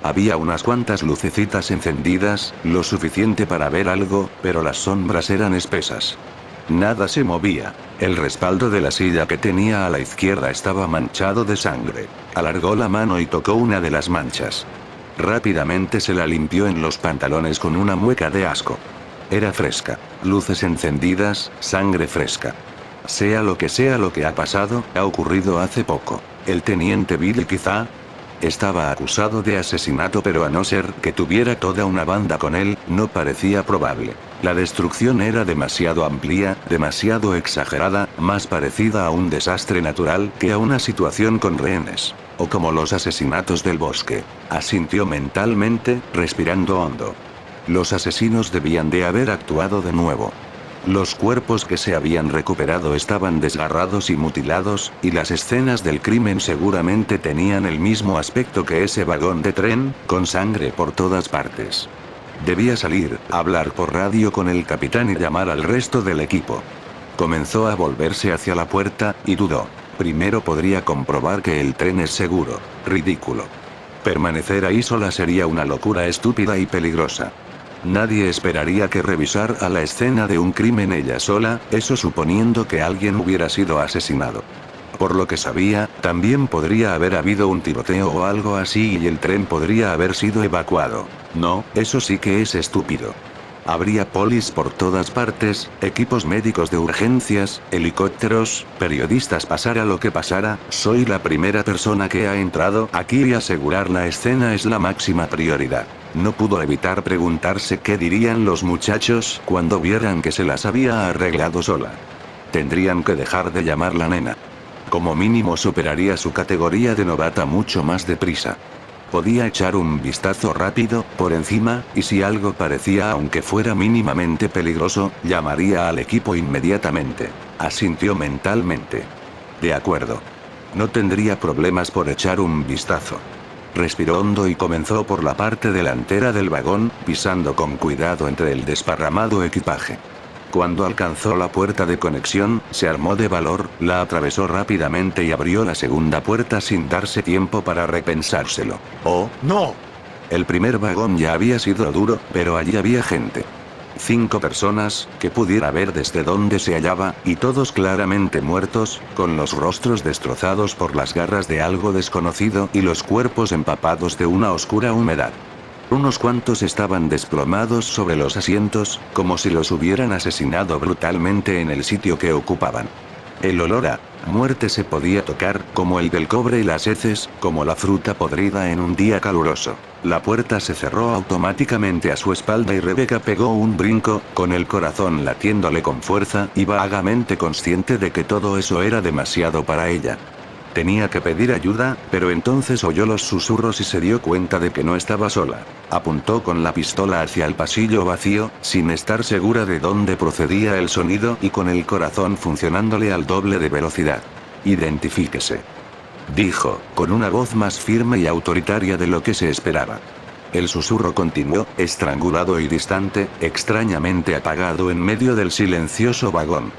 Había unas cuantas lucecitas encendidas, lo suficiente para ver algo, pero las sombras eran espesas. Nada se movía. El respaldo de la silla que tenía a la izquierda estaba manchado de sangre. Alargó la mano y tocó una de las manchas. Rápidamente se la limpió en los pantalones con una mueca de asco. Era fresca. Luces encendidas, sangre fresca. Sea lo que ha pasado, ha ocurrido hace poco. El teniente Billy quizá estaba acusado de asesinato, pero a no ser que tuviera toda una banda con él, no parecía probable. La destrucción era demasiado amplia, demasiado exagerada, más parecida a un desastre natural que a una situación con rehenes. O como los asesinatos del bosque. Asintió mentalmente, respirando hondo. Los asesinos debían de haber actuado de nuevo. Los cuerpos que se habían recuperado estaban desgarrados y mutilados, y las escenas del crimen seguramente tenían el mismo aspecto que ese vagón de tren, con sangre por todas partes. Debía salir, hablar por radio con el capitán y llamar al resto del equipo. Comenzó a volverse hacia la puerta, y dudó. Primero podría comprobar que el tren es seguro. Ridículo. Permanecer ahí sola sería una locura estúpida y peligrosa. Nadie esperaría que revisara la escena de un crimen ella sola, eso suponiendo que alguien hubiera sido asesinado. Por lo que sabía, también podría haber habido un tiroteo o algo así y el tren podría haber sido evacuado. No, eso sí que es estúpido. Habría polis por todas partes, equipos médicos de urgencias, helicópteros, periodistas. Pasara lo que pasara, soy la primera persona que ha entrado aquí y asegurar la escena es la máxima prioridad. No pudo evitar preguntarse qué dirían los muchachos cuando vieran que se las había arreglado sola. Tendrían que dejar de llamarla nena. Como mínimo superaría su categoría de novata mucho más deprisa. Podía echar un vistazo rápido, por encima, y si algo parecía aunque fuera mínimamente peligroso, llamaría al equipo inmediatamente. Asintió mentalmente. De acuerdo. No tendría problemas por echar un vistazo. Respiró hondo y comenzó por la parte delantera del vagón, pisando con cuidado entre el desparramado equipaje. Cuando alcanzó la puerta de conexión, se armó de valor, la atravesó rápidamente y abrió la segunda puerta sin darse tiempo para repensárselo. ¡Oh, no! El primer vagón ya había sido duro, pero allí había gente. 5 personas, que pudiera ver desde donde se hallaba, y todos claramente muertos, con los rostros destrozados por las garras de algo desconocido y los cuerpos empapados de una oscura humedad. Unos cuantos estaban desplomados sobre los asientos, como si los hubieran asesinado brutalmente en el sitio que ocupaban. El olor a muerte se podía tocar, como el del cobre y las heces, como la fruta podrida en un día caluroso. La puerta se cerró automáticamente a su espalda y Rebecca pegó un brinco, con el corazón latiéndole con fuerza y vagamente consciente de que todo eso era demasiado para ella. Tenía que pedir ayuda, pero entonces oyó los susurros y se dio cuenta de que no estaba sola. Apuntó con la pistola hacia el pasillo vacío, sin estar segura de dónde procedía el sonido y con el corazón funcionándole al doble de velocidad. «Identifíquese», dijo, con una voz más firme y autoritaria de lo que se esperaba. El susurro continuó, estrangulado y distante, extrañamente apagado en medio del silencioso vagón.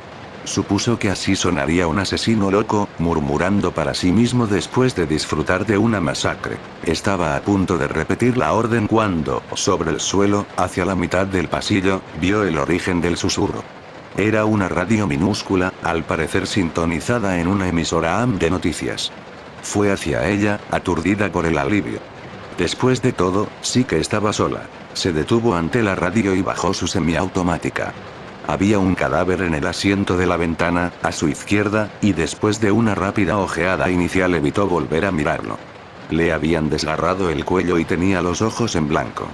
Supuso que así sonaría un asesino loco, murmurando para sí mismo después de disfrutar de una masacre. Estaba a punto de repetir la orden cuando, sobre el suelo, hacia la mitad del pasillo, vio el origen del susurro. Era una radio minúscula, al parecer sintonizada en una emisora AM de noticias. Fue hacia ella, aturdida por el alivio. Después de todo, sí que estaba sola. Se detuvo ante la radio y bajó su semiautomática. Había un cadáver en el asiento de la ventana, a su izquierda, y después de una rápida ojeada inicial evitó volver a mirarlo. Le habían desgarrado el cuello y tenía los ojos en blanco.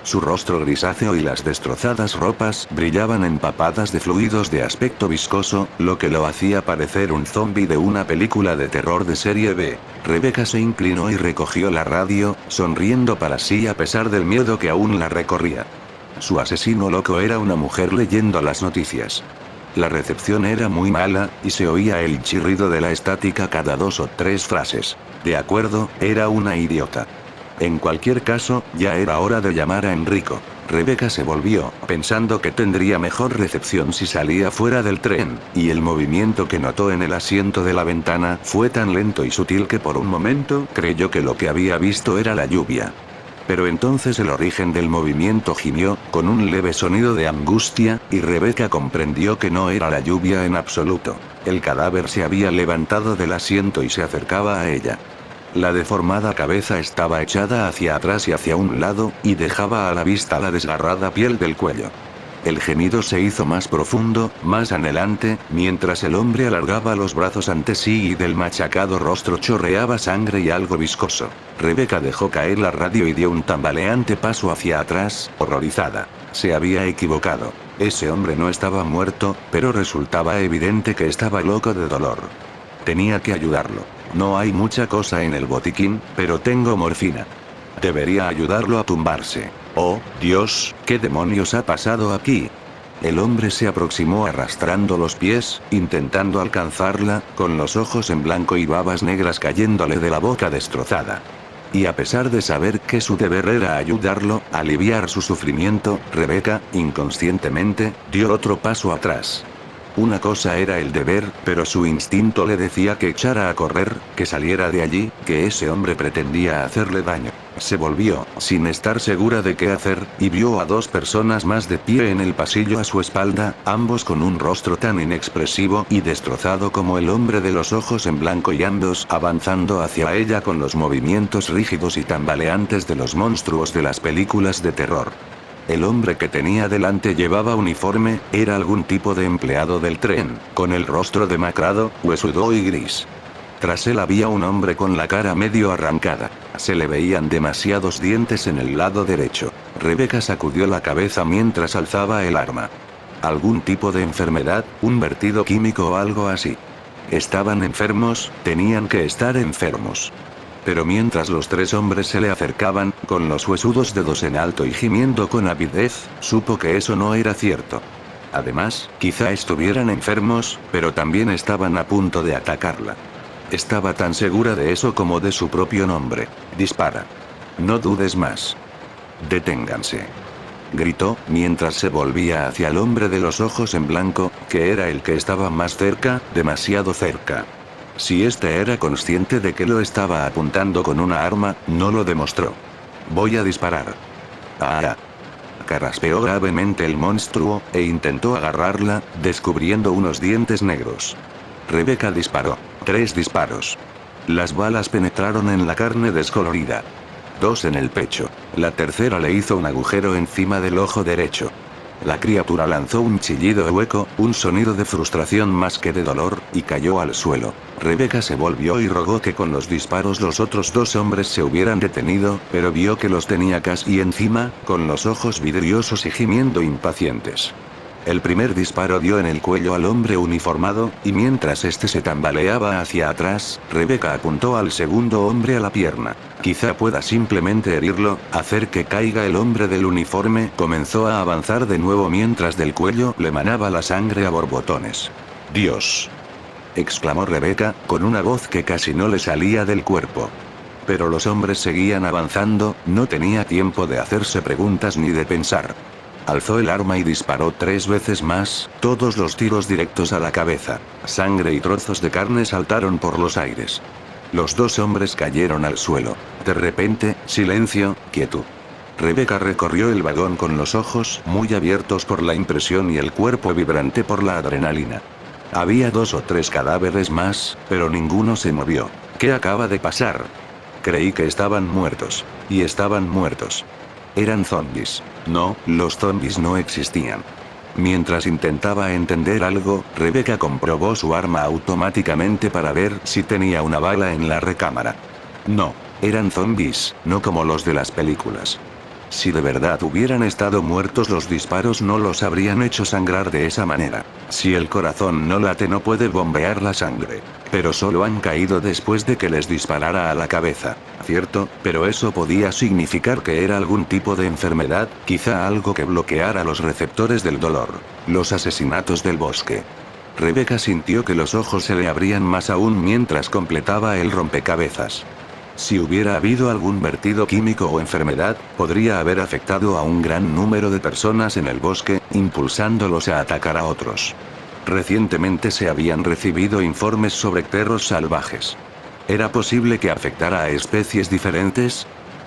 Su rostro grisáceo y las destrozadas ropas brillaban empapadas de fluidos de aspecto viscoso, lo que lo hacía parecer un zombi de una película de terror de serie B. Rebecca se inclinó y recogió la radio, sonriendo para sí a pesar del miedo que aún la recorría. Su asesino loco era una mujer leyendo las noticias. La recepción era muy mala, y se oía el chirrido de la estática cada 2 o 3 frases. De acuerdo, era una idiota. En cualquier caso, ya era hora de llamar a Enrico. Rebecca se volvió, pensando que tendría mejor recepción si salía fuera del tren, y el movimiento que notó en el asiento de la ventana fue tan lento y sutil que por un momento creyó que lo que había visto era la lluvia. Pero entonces el origen del movimiento gimió, con un leve sonido de angustia, y Rebecca comprendió que no era la lluvia en absoluto. El cadáver se había levantado del asiento y se acercaba a ella. La deformada cabeza estaba echada hacia atrás y hacia un lado, y dejaba a la vista la desgarrada piel del cuello. El gemido se hizo más profundo, más anhelante, mientras el hombre alargaba los brazos ante sí y del machacado rostro chorreaba sangre y algo viscoso. Rebecca dejó caer la radio y dio un tambaleante paso hacia atrás, horrorizada. Se había equivocado. Ese hombre no estaba muerto, pero resultaba evidente que estaba loco de dolor. Tenía que ayudarlo. No hay mucha cosa en el botiquín, pero tengo morfina. Debería ayudarlo a tumbarse. Oh, Dios, ¿qué demonios ha pasado aquí? El hombre se aproximó arrastrando los pies, intentando alcanzarla, con los ojos en blanco y babas negras cayéndole de la boca destrozada. Y a pesar de saber que su deber era ayudarlo, aliviar su sufrimiento, Rebecca, inconscientemente, dio otro paso atrás. Una cosa era el deber, pero su instinto le decía que echara a correr, que saliera de allí, que ese hombre pretendía hacerle daño. Se volvió, sin estar segura de qué hacer, y vio a 2 personas más de pie en el pasillo a su espalda, ambos con un rostro tan inexpresivo y destrozado como el hombre de los ojos en blanco y ambos avanzando hacia ella con los movimientos rígidos y tambaleantes de los monstruos de las películas de terror. El hombre que tenía delante llevaba uniforme, era algún tipo de empleado del tren, con el rostro demacrado, huesudo y gris. Tras él había un hombre con la cara medio arrancada. Se le veían demasiados dientes en el lado derecho. Rebecca sacudió la cabeza mientras alzaba el arma. ¿Algún tipo de enfermedad, un vertido químico o algo así? ¿Estaban enfermos? Tenían que estar enfermos. Pero mientras los 3 hombres se le acercaban, con los huesudos dedos en alto y gimiendo con avidez, supo que eso no era cierto. Además, quizá estuvieran enfermos, pero también estaban a punto de atacarla. Estaba tan segura de eso como de su propio nombre. Dispara. No dudes más. Deténganse. Gritó, mientras se volvía hacia el hombre de los ojos en blanco, que era el que estaba más cerca, demasiado cerca. Si este era consciente de que lo estaba apuntando con una arma, no lo demostró. Voy a disparar. Ah. Carraspeó gravemente el monstruo, e intentó agarrarla, descubriendo unos dientes negros. Rebecca disparó. 3 disparos. Las balas penetraron en la carne descolorida. 2 en el pecho. La tercera le hizo un agujero encima del ojo derecho. La criatura lanzó un chillido hueco, un sonido de frustración más que de dolor, y cayó al suelo. Rebecca se volvió y rogó que con los disparos los otros 2 hombres se hubieran detenido, pero vio que los tenía casi encima, con los ojos vidriosos y gimiendo impacientes. El primer disparo dio en el cuello al hombre uniformado, y mientras este se tambaleaba hacia atrás, Rebecca apuntó al segundo hombre a la pierna. Quizá pueda simplemente herirlo, hacer que caiga el hombre del uniforme. Comenzó a avanzar de nuevo mientras del cuello le manaba la sangre a borbotones. «Dios», exclamó Rebecca, con una voz que casi no le salía del cuerpo. Pero los hombres seguían avanzando, no tenía tiempo de hacerse preguntas ni de pensar. Alzó el arma y disparó 3 veces más, todos los tiros directos a la cabeza. Sangre y trozos de carne saltaron por los aires. Los 2 hombres cayeron al suelo. De repente, silencio, quietud. Rebecca recorrió el vagón con los ojos muy abiertos por la impresión y el cuerpo vibrante por la adrenalina. Había 2 o 3 cadáveres más, pero ninguno se movió. ¿Qué acaba de pasar? Creí que estaban muertos. Y estaban muertos. Eran zombies. No, los zombies no existían. Mientras intentaba entender algo, Rebecca comprobó su arma automáticamente para ver si tenía una bala en la recámara. No, eran zombies, no como los de las películas. Si de verdad hubieran estado muertos, los disparos no los habrían hecho sangrar de esa manera. Si el corazón no late, no puede bombear la sangre. Pero solo han caído después de que les disparara a la cabeza. Cierto, pero eso podía significar que era algún tipo de enfermedad, quizá algo que bloqueara los receptores del dolor. Los asesinatos del bosque. Rebecca sintió que los ojos se le abrían más aún mientras completaba el rompecabezas. Si hubiera habido algún vertido químico o enfermedad, podría haber afectado a un gran número de personas en el bosque, impulsándolos a atacar a otros. Recientemente se habían recibido informes sobre perros salvajes. ¿Era posible que afectara a especies diferentes?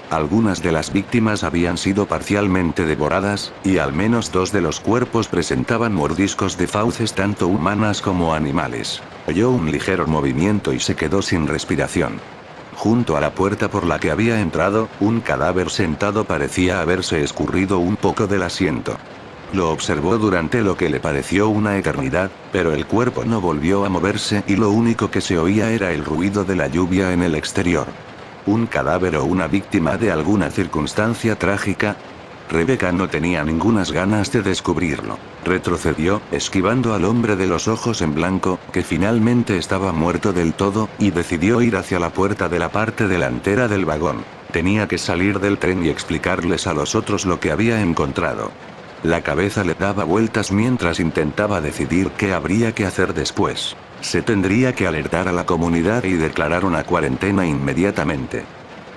Algunas de las víctimas habían sido parcialmente devoradas, y al menos 2 de los cuerpos presentaban mordiscos de fauces tanto humanas como animales. Oyó un ligero movimiento y se quedó sin respiración. Junto a la puerta por la que había entrado, un cadáver sentado parecía haberse escurrido un poco del asiento. Lo observó durante lo que le pareció una eternidad, pero el cuerpo no volvió a moverse y lo único que se oía era el ruido de la lluvia en el exterior. ¿Un cadáver o una víctima de alguna circunstancia trágica? Rebecca no tenía ningunas ganas de descubrirlo. Retrocedió, esquivando al hombre de los ojos en blanco, que finalmente estaba muerto del todo, y decidió ir hacia la puerta de la parte delantera del vagón. Tenía que salir del tren y explicarles a los otros lo que había encontrado. La cabeza le daba vueltas mientras intentaba decidir qué habría que hacer después. Se tendría que alertar a la comunidad y declarar una cuarentena inmediatamente.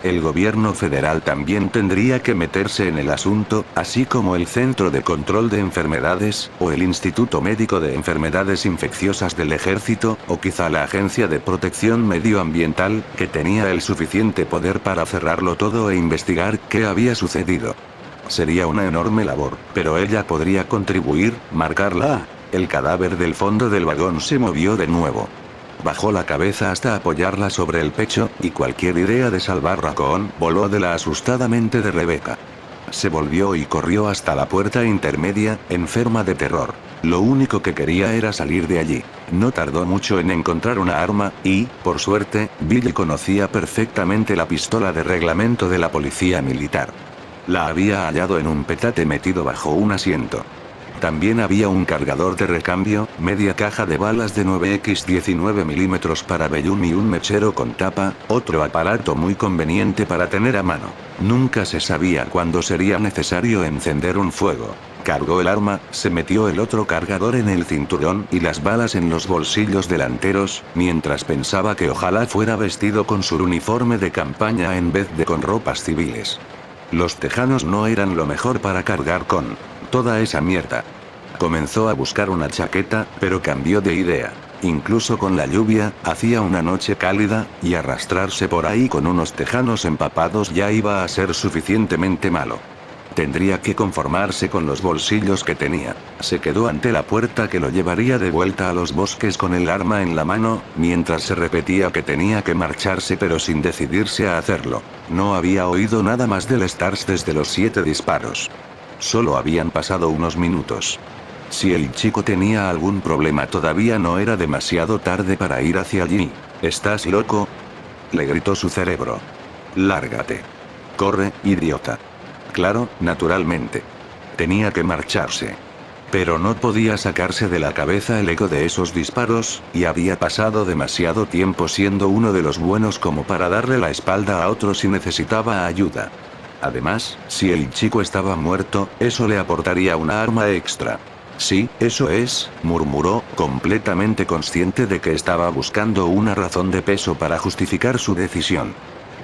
El gobierno federal también tendría que meterse en el asunto, así como el Centro de Control de Enfermedades, o el Instituto Médico de Enfermedades Infecciosas del Ejército, o quizá la Agencia de Protección Medioambiental, que tenía el suficiente poder para cerrarlo todo e investigar qué había sucedido. Sería una enorme labor, pero ella podría contribuir, marcarla. El cadáver del fondo del vagón se movió de nuevo. Bajó la cabeza hasta apoyarla sobre el pecho, y cualquier idea de salvar Raccoon voló de la asustada mente de Rebecca. Se volvió y corrió hasta la puerta intermedia, enferma de terror. Lo único que quería era salir de allí. No tardó mucho en encontrar una arma, y, por suerte, Billy conocía perfectamente la pistola de reglamento de la policía militar. La había hallado en un petate metido bajo un asiento. También había un cargador de recambio, media caja de balas de 9x 19 mm para Bellum y un mechero con tapa, otro aparato muy conveniente para tener a mano. Nunca se sabía cuándo sería necesario encender un fuego. Cargó el arma, se metió el otro cargador en el cinturón y las balas en los bolsillos delanteros, mientras pensaba que ojalá fuera vestido con su uniforme de campaña en vez de con ropas civiles. Los tejanos no eran lo mejor para cargar con toda esa mierda. Comenzó a buscar una chaqueta, pero cambió de idea. Incluso con la lluvia, hacía una noche cálida, y arrastrarse por ahí con unos tejanos empapados ya iba a ser suficientemente malo. Tendría que conformarse con los bolsillos que tenía. Se quedó ante la puerta que lo llevaría de vuelta a los bosques con el arma en la mano, mientras se repetía que tenía que marcharse pero sin decidirse a hacerlo. No había oído nada más del Stars desde los 7 disparos. Solo habían pasado unos minutos. Si el chico tenía algún problema todavía no era demasiado tarde para ir hacia allí. ¿Estás loco?, le gritó su cerebro. Lárgate. Corre, idiota. Claro, naturalmente. Tenía que marcharse. Pero no podía sacarse de la cabeza el eco de esos disparos, y había pasado demasiado tiempo siendo uno de los buenos como para darle la espalda a otro si necesitaba ayuda. Además, si el chico estaba muerto, eso le aportaría una arma extra. Sí, eso es, murmuró, completamente consciente de que estaba buscando una razón de peso para justificar su decisión.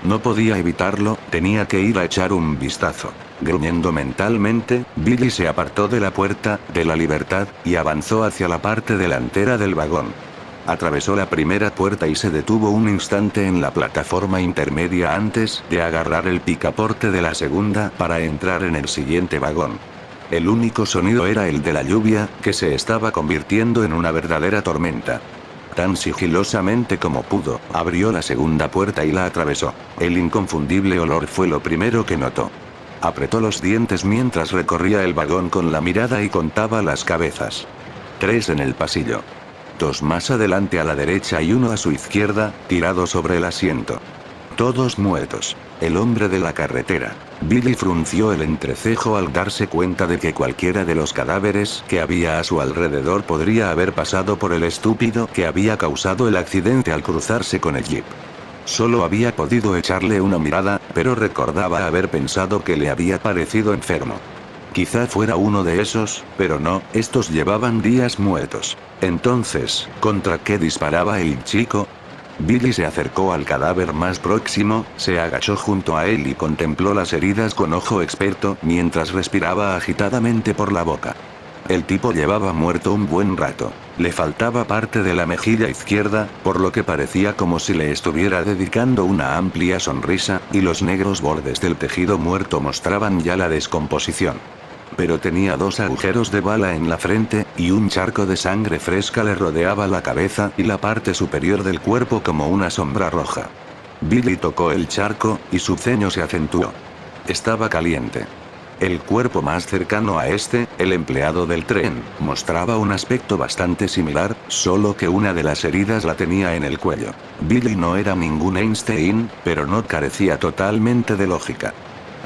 No podía evitarlo, tenía que ir a echar un vistazo. Gruñendo mentalmente, Billy se apartó de la puerta de la libertad, y avanzó hacia la parte delantera del vagón. Atravesó la primera puerta y se detuvo un instante en la plataforma intermedia antes de agarrar el picaporte de la segunda para entrar en el siguiente vagón. El único sonido era el de la lluvia, que se estaba convirtiendo en una verdadera tormenta. Tan sigilosamente como pudo, abrió la segunda puerta y la atravesó. El inconfundible olor fue lo primero que notó. Apretó los dientes mientras recorría el vagón con la mirada y contaba las cabezas. 3 en el pasillo. 2 más adelante a la derecha y 1 a su izquierda, tirado sobre el asiento. Todos muertos. El hombre de la carretera. Billy frunció el entrecejo al darse cuenta de que cualquiera de los cadáveres que había a su alrededor podría haber pasado por el estúpido que había causado el accidente al cruzarse con el jeep. Solo había podido echarle una mirada, pero recordaba haber pensado que le había parecido enfermo. Quizá fuera uno de esos, pero no, estos llevaban días muertos. Entonces, ¿contra qué disparaba el chico? Billy se acercó al cadáver más próximo, se agachó junto a él y contempló las heridas con ojo experto mientras respiraba agitadamente por la boca. El tipo llevaba muerto un buen rato. Le faltaba parte de la mejilla izquierda, por lo que parecía como si le estuviera dedicando una amplia sonrisa, y los negros bordes del tejido muerto mostraban ya la descomposición. Pero tenía 2 agujeros de bala en la frente, y un charco de sangre fresca le rodeaba la cabeza y la parte superior del cuerpo como una sombra roja. Billy tocó el charco, y su ceño se acentuó. Estaba caliente. El cuerpo más cercano a este, el empleado del tren, mostraba un aspecto bastante similar, solo que una de las heridas la tenía en el cuello. Billy no era ningún Einstein, pero no carecía totalmente de lógica.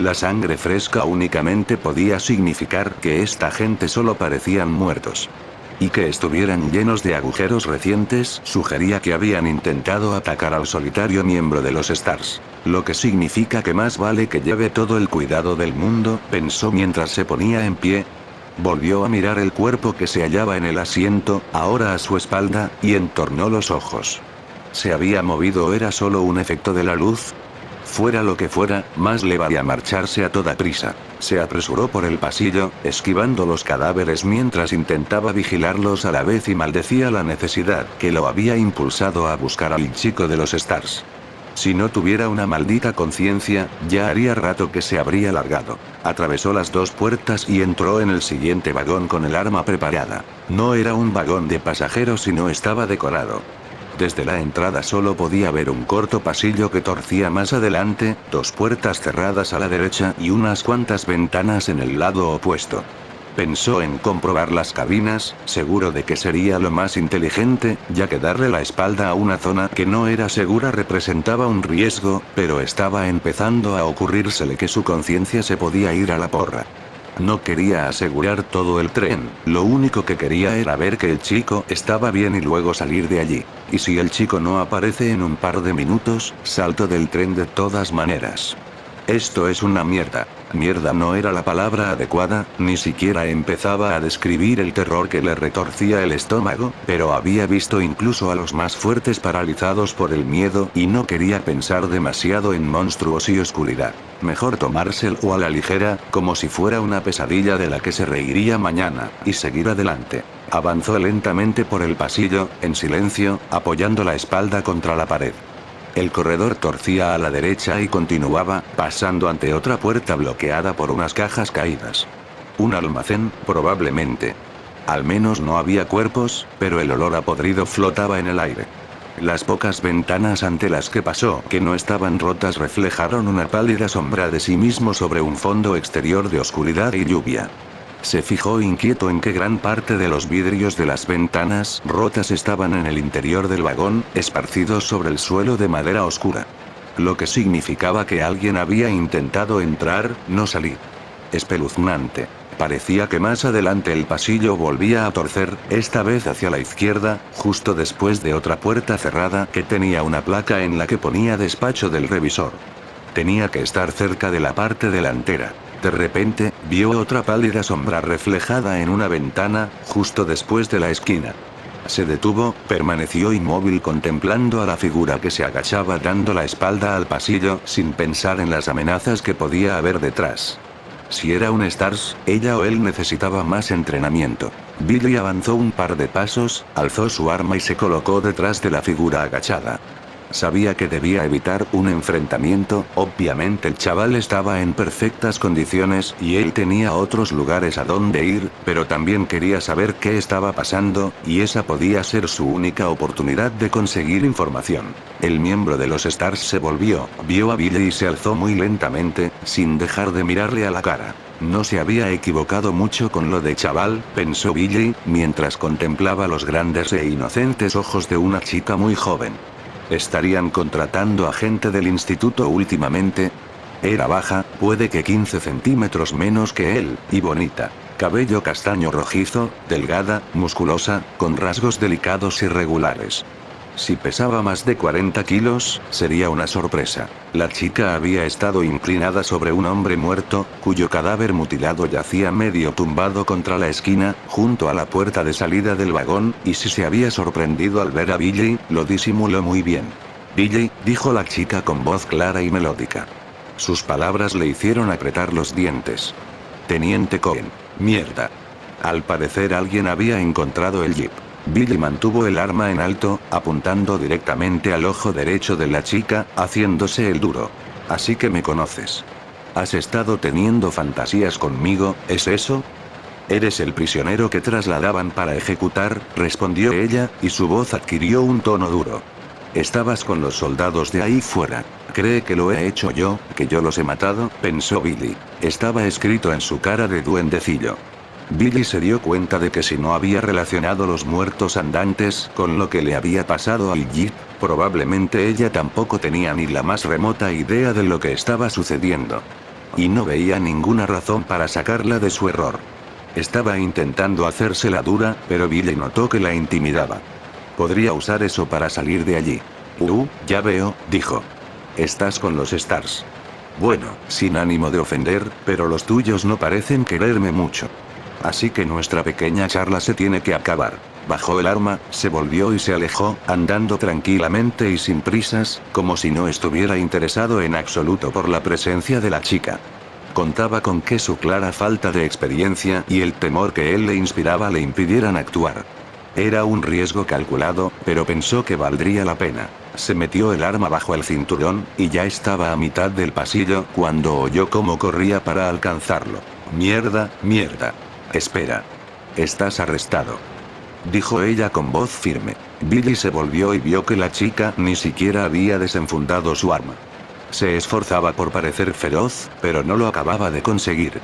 La sangre fresca únicamente podía significar que esta gente solo parecían muertos. Y que estuvieran llenos de agujeros recientes sugería que habían intentado atacar al solitario miembro de los Stars. Lo que significa que más vale que lleve todo el cuidado del mundo, pensó mientras se ponía en pie. Volvió a mirar el cuerpo que se hallaba en el asiento, ahora a su espalda, y entornó los ojos. ¿Se había movido o era solo un efecto de la luz? Fuera lo que fuera, más le valía marcharse a toda prisa. Se apresuró por el pasillo, esquivando los cadáveres mientras intentaba vigilarlos a la vez y maldecía la necesidad que lo había impulsado a buscar al chico de los Stars. Si no tuviera una maldita conciencia, ya haría rato que se habría largado. Atravesó las 2 puertas y entró en el siguiente vagón con el arma preparada. No era un vagón de pasajeros sino estaba decorado. Desde la entrada solo podía ver un corto pasillo que torcía más adelante, 2 puertas cerradas a la derecha y unas cuantas ventanas en el lado opuesto. Pensó en comprobar las cabinas, seguro de que sería lo más inteligente, ya que darle la espalda a una zona que no era segura representaba un riesgo, pero estaba empezando a ocurrírsele que su conciencia se podía ir a la porra. No quería asegurar todo el tren, lo único que quería era ver que el chico estaba bien y luego salir de allí. Y si el chico no aparece en un par de minutos, salto del tren de todas maneras. Esto es una mierda. Mierda no era la palabra adecuada, ni siquiera empezaba a describir el terror que le retorcía el estómago, pero había visto incluso a los más fuertes paralizados por el miedo y no quería pensar demasiado en monstruos y oscuridad. Mejor tomárselo a la ligera, como si fuera una pesadilla de la que se reiría mañana, y seguir adelante. Avanzó lentamente por el pasillo, en silencio, apoyando la espalda contra la pared. El corredor torcía a la derecha y continuaba, pasando ante otra puerta bloqueada por unas cajas caídas. Un almacén, probablemente. Al menos no había cuerpos, pero el olor a podrido flotaba en el aire. Las pocas ventanas ante las que pasó, que no estaban rotas, reflejaron una pálida sombra de sí mismo sobre un fondo exterior de oscuridad y lluvia. Se fijó inquieto en que gran parte de los vidrios de las ventanas rotas estaban en el interior del vagón, esparcidos sobre el suelo de madera oscura. Lo que significaba que alguien había intentado entrar, no salir. Espeluznante. Parecía que más adelante el pasillo volvía a torcer, esta vez hacia la izquierda, justo después de otra puerta cerrada que tenía una placa en la que ponía despacho del revisor. Tenía que estar cerca de la parte delantera. De repente, vio otra pálida sombra reflejada en una ventana, justo después de la esquina. Se detuvo, permaneció inmóvil contemplando a la figura que se agachaba dando la espalda al pasillo, sin pensar en las amenazas que podía haber detrás. Si era un Stars, ella o él necesitaba más entrenamiento. Billy avanzó un par de pasos, alzó su arma y se colocó detrás de la figura agachada. Sabía que debía evitar un enfrentamiento, obviamente el chaval estaba en perfectas condiciones y él tenía otros lugares a donde ir, pero también quería saber qué estaba pasando, y esa podía ser su única oportunidad de conseguir información. El miembro de los Stars se volvió, vio a Billy y se alzó muy lentamente, sin dejar de mirarle a la cara. No se había equivocado mucho con lo de chaval, pensó Billy, mientras contemplaba los grandes e inocentes ojos de una chica muy joven. ¿Estarían contratando a gente del instituto últimamente? Era baja, puede que 15 centímetros menos que él, y bonita. Cabello castaño rojizo, delgada, musculosa, con rasgos delicados y regulares. Si pesaba más de 40 kilos, sería una sorpresa. La chica había estado inclinada sobre un hombre muerto, cuyo cadáver mutilado yacía medio tumbado contra la esquina, junto a la puerta de salida del vagón, y si se había sorprendido al ver a Billy, lo disimuló muy bien. Billy, dijo la chica con voz clara y melódica. Sus palabras le hicieron apretar los dientes. Teniente Cohen. Mierda. Al parecer alguien había encontrado el jeep. Billy mantuvo el arma en alto, apuntando directamente al ojo derecho de la chica, haciéndose el duro. Así que me conoces. ¿Has estado teniendo fantasías conmigo, es eso? Eres el prisionero que trasladaban para ejecutar, respondió ella, y su voz adquirió un tono duro. Estabas con los soldados de ahí fuera. ¿Cree que lo he hecho yo, que yo los he matado?, pensó Billy. Estaba escrito en su cara de duendecillo. Billy se dio cuenta de que si no había relacionado los muertos andantes con lo que le había pasado al jeep, probablemente ella tampoco tenía ni la más remota idea de lo que estaba sucediendo. Y no veía ninguna razón para sacarla de su error. Estaba intentando hacérsela dura, pero Billy notó que la intimidaba. Podría usar eso para salir de allí. Ya veo, dijo. Estás con los Stars. Bueno, sin ánimo de ofender, pero los tuyos no parecen quererme mucho. Así que nuestra pequeña charla se tiene que acabar. Bajó el arma, se volvió y se alejó, andando tranquilamente y sin prisas, como si no estuviera interesado en absoluto por la presencia de la chica. Contaba con que su clara falta de experiencia y el temor que él le inspiraba le impidieran actuar. Era un riesgo calculado, pero pensó que valdría la pena. Se metió el arma bajo el cinturón, y ya estaba a mitad del pasillo cuando oyó cómo corría para alcanzarlo. Mierda, mierda. Espera. Estás arrestado. Dijo ella con voz firme. Billy se volvió y vio que la chica ni siquiera había desenfundado su arma. Se esforzaba por parecer feroz, pero no lo acababa de conseguir.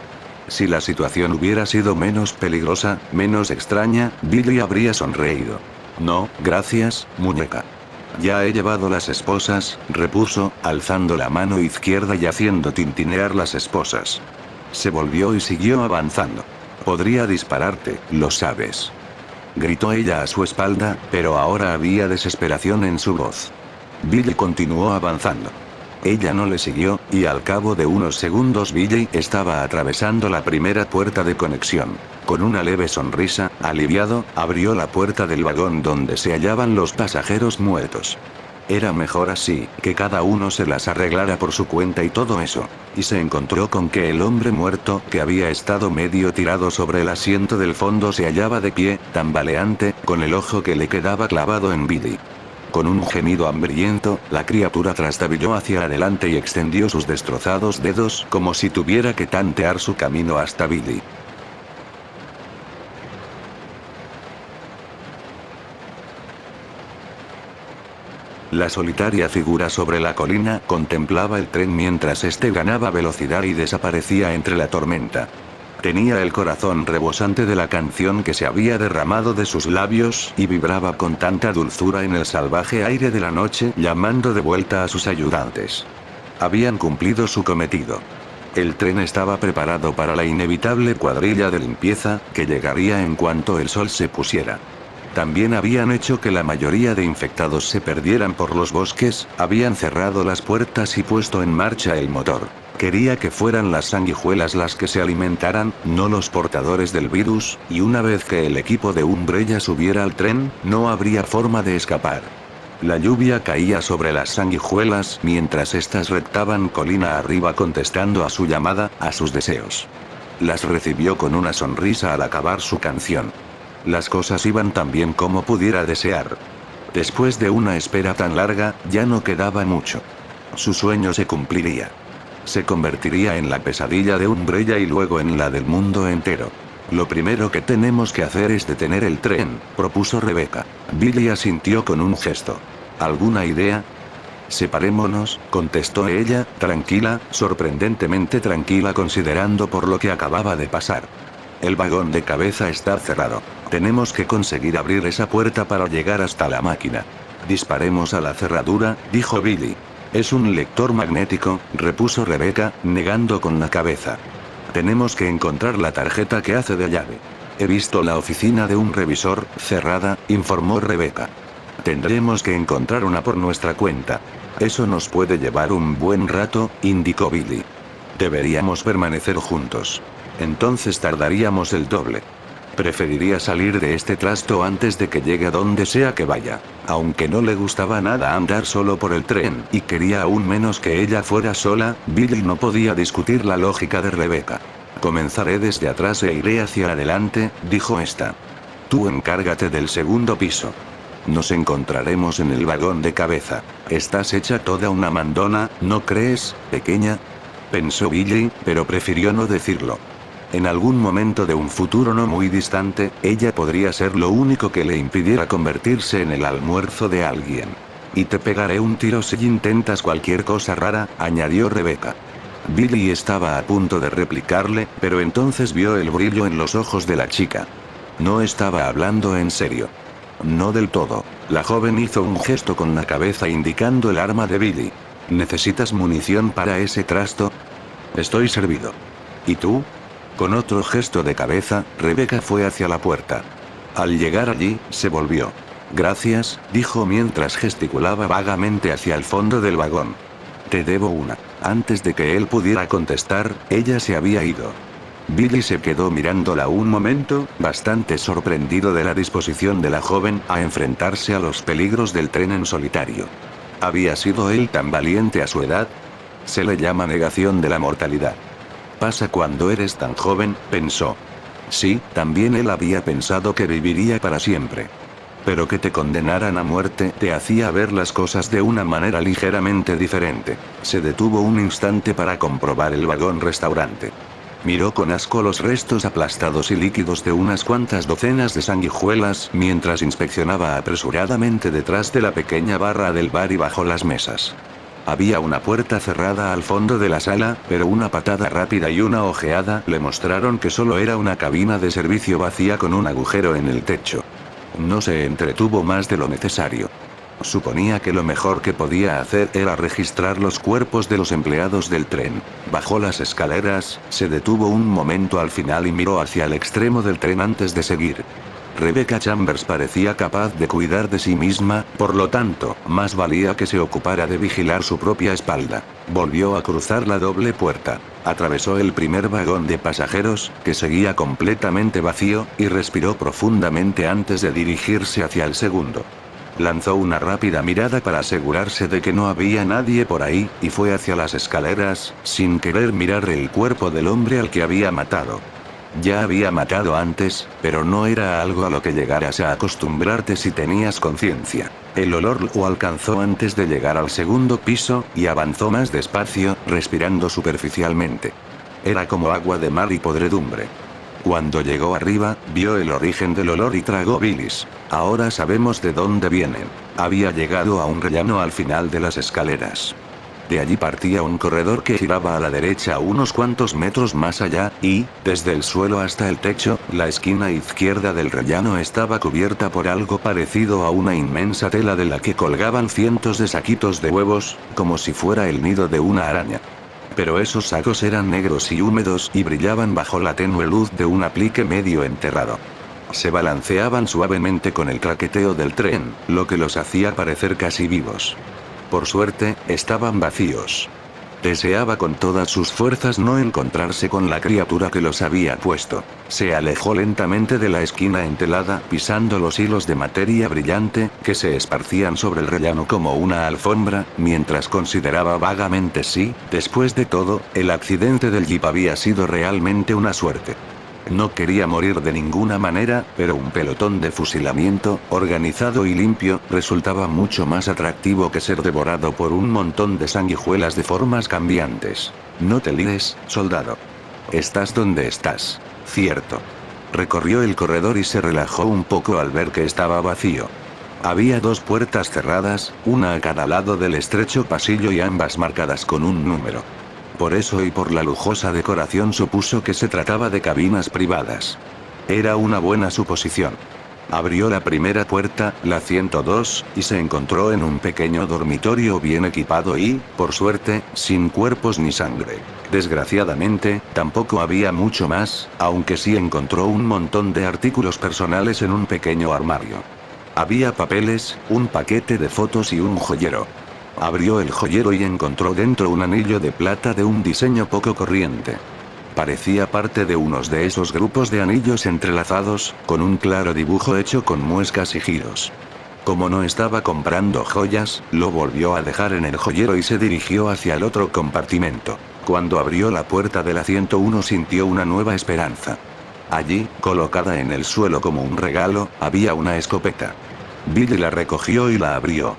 Si la situación hubiera sido menos peligrosa, menos extraña, Billy habría sonreído. No, gracias, muñeca. Ya he llevado las esposas, repuso, alzando la mano izquierda y haciendo tintinear las esposas. Se volvió y siguió avanzando. Podría dispararte, lo sabes. Gritó ella a su espalda, pero ahora había desesperación en su voz. Billy continuó avanzando. Ella no le siguió, y al cabo de unos segundos Billy estaba atravesando la primera puerta de conexión. Con una leve sonrisa, aliviado, abrió la puerta del vagón donde se hallaban los pasajeros muertos. Era mejor así, que cada uno se las arreglara por su cuenta y todo eso. Y se encontró con que el hombre muerto, que había estado medio tirado sobre el asiento del fondo, se hallaba de pie, tambaleante, con el ojo que le quedaba clavado en Billy. Con un gemido hambriento, la criatura trastabilló hacia adelante y extendió sus destrozados dedos como si tuviera que tantear su camino hasta Billy. La solitaria figura sobre la colina contemplaba el tren mientras este ganaba velocidad y desaparecía entre la tormenta. Tenía el corazón rebosante de la canción que se había derramado de sus labios y vibraba con tanta dulzura en el salvaje aire de la noche, llamando de vuelta a sus ayudantes. Habían cumplido su cometido. El tren estaba preparado para la inevitable cuadrilla de limpieza, que llegaría en cuanto el sol se pusiera. También habían hecho que la mayoría de infectados se perdieran por los bosques, habían cerrado las puertas y puesto en marcha el motor. Quería que fueran las sanguijuelas las que se alimentaran, no los portadores del virus, y una vez que el equipo de Umbrella subiera al tren, no habría forma de escapar. La lluvia caía sobre las sanguijuelas mientras éstas reptaban colina arriba contestando a su llamada, a sus deseos. Las recibió con una sonrisa al acabar su canción. Las cosas iban tan bien como pudiera desear. Después de una espera tan larga, ya no quedaba mucho. Su sueño se cumpliría. Se convertiría en la pesadilla de Umbrella y luego en la del mundo entero. Lo primero que tenemos que hacer es detener el tren, propuso Rebecca. Billy asintió con un gesto. ¿Alguna idea? Separémonos, contestó ella, tranquila, sorprendentemente tranquila considerando por lo que acababa de pasar. El vagón de cabeza está cerrado. Tenemos que conseguir abrir esa puerta para llegar hasta la máquina. Disparemos a la cerradura, dijo Billy. Es un lector magnético, repuso Rebecca, negando con la cabeza. Tenemos que encontrar la tarjeta que hace de llave. He visto la oficina de un revisor, cerrada, informó Rebecca. Tendremos que encontrar una por nuestra cuenta. Eso nos puede llevar un buen rato, indicó Billy. Deberíamos permanecer juntos. Entonces tardaríamos el doble. Preferiría salir de este trasto antes de que llegue a donde sea que vaya. Aunque no le gustaba nada andar solo por el tren, y quería aún menos que ella fuera sola, Billy no podía discutir la lógica de Rebecca. Comenzaré desde atrás e iré hacia adelante, dijo esta. Tú encárgate del segundo piso. Nos encontraremos en el vagón de cabeza. Estás hecha toda una mandona, ¿no crees, pequeña? Pensó Billy, pero prefirió no decirlo. En algún momento de un futuro no muy distante, ella podría ser lo único que le impidiera convertirse en el almuerzo de alguien. Y te pegaré un tiro si intentas cualquier cosa rara, añadió Rebecca. Billy estaba a punto de replicarle, pero entonces vio el brillo en los ojos de la chica. No estaba hablando en serio. No del todo. La joven hizo un gesto con la cabeza indicando el arma de Billy. ¿Necesitas munición para ese trasto? Estoy servido. ¿Y tú? Con otro gesto de cabeza, Rebecca fue hacia la puerta. Al llegar allí, se volvió. Gracias, dijo mientras gesticulaba vagamente hacia el fondo del vagón. Te debo una. Antes de que él pudiera contestar, ella se había ido. Billy se quedó mirándola un momento, bastante sorprendido de la disposición de la joven a enfrentarse a los peligros del tren en solitario. ¿Había sido él tan valiente a su edad? Se le llama negación de la mortalidad. Pasa cuando eres tan joven, pensó. Sí, también él había pensado que viviría para siempre. Pero que te condenaran a muerte te hacía ver las cosas de una manera ligeramente diferente. Se detuvo un instante para comprobar el vagón restaurante. Miró con asco los restos aplastados y líquidos de unas cuantas docenas de sanguijuelas mientras inspeccionaba apresuradamente detrás de la pequeña barra del bar y bajo las mesas. Había una puerta cerrada al fondo de la sala, pero una patada rápida y una ojeada le mostraron que solo era una cabina de servicio vacía con un agujero en el techo. No se entretuvo más de lo necesario. Suponía que lo mejor que podía hacer era registrar los cuerpos de los empleados del tren. Bajó las escaleras, se detuvo un momento al final y miró hacia el extremo del tren antes de seguir. Rebecca Chambers parecía capaz de cuidar de sí misma, por lo tanto, más valía que se ocupara de vigilar su propia espalda. Volvió a cruzar la doble puerta. Atravesó el primer vagón de pasajeros, que seguía completamente vacío, y respiró profundamente antes de dirigirse hacia el segundo. Lanzó una rápida mirada para asegurarse de que no había nadie por ahí, y fue hacia las escaleras, sin querer mirar el cuerpo del hombre al que había matado. Ya había matado antes, pero no era algo a lo que llegaras a acostumbrarte si tenías conciencia. El olor lo alcanzó antes de llegar al segundo piso, y avanzó más despacio, respirando superficialmente. Era como agua de mar y podredumbre. Cuando llegó arriba, vio el origen del olor y tragó bilis. Ahora sabemos de dónde vienen. Había llegado a un rellano al final de las escaleras. De allí partía un corredor que giraba a la derecha unos cuantos metros más allá, y, desde el suelo hasta el techo, la esquina izquierda del rellano estaba cubierta por algo parecido a una inmensa tela de la que colgaban cientos de saquitos de huevos, como si fuera el nido de una araña. Pero esos sacos eran negros y húmedos y brillaban bajo la tenue luz de un aplique medio enterrado. Se balanceaban suavemente con el traqueteo del tren, lo que los hacía parecer casi vivos. Por suerte, estaban vacíos. Deseaba con todas sus fuerzas no encontrarse con la criatura que los había puesto. Se alejó lentamente de la esquina entelada, pisando los hilos de materia brillante, que se esparcían sobre el rellano como una alfombra, mientras consideraba vagamente si, después de todo, el accidente del jeep había sido realmente una suerte. No quería morir de ninguna manera, pero un pelotón de fusilamiento, organizado y limpio, resultaba mucho más atractivo que ser devorado por un montón de sanguijuelas de formas cambiantes. No te líes, soldado. Estás donde estás. Cierto. Recorrió el corredor y se relajó un poco al ver que estaba vacío. Había dos puertas cerradas, una a cada lado del estrecho pasillo y ambas marcadas con un número. Por eso y por la lujosa decoración supuso que se trataba de cabinas privadas. Era una buena suposición. Abrió la primera puerta, la 102, y se encontró en un pequeño dormitorio bien equipado y, por suerte, sin cuerpos ni sangre. Desgraciadamente, tampoco había mucho más, aunque sí encontró un montón de artículos personales en un pequeño armario. Había papeles, un paquete de fotos y un joyero. Abrió el joyero y encontró dentro un anillo de plata de un diseño poco corriente. Parecía parte de unos de esos grupos de anillos entrelazados, con un claro dibujo hecho con muescas y giros. Como no estaba comprando joyas, lo volvió a dejar en el joyero y se dirigió hacia el otro compartimento. Cuando abrió la puerta de la 101 sintió una nueva esperanza. Allí, colocada en el suelo como un regalo, había una escopeta. Billy la recogió y la abrió.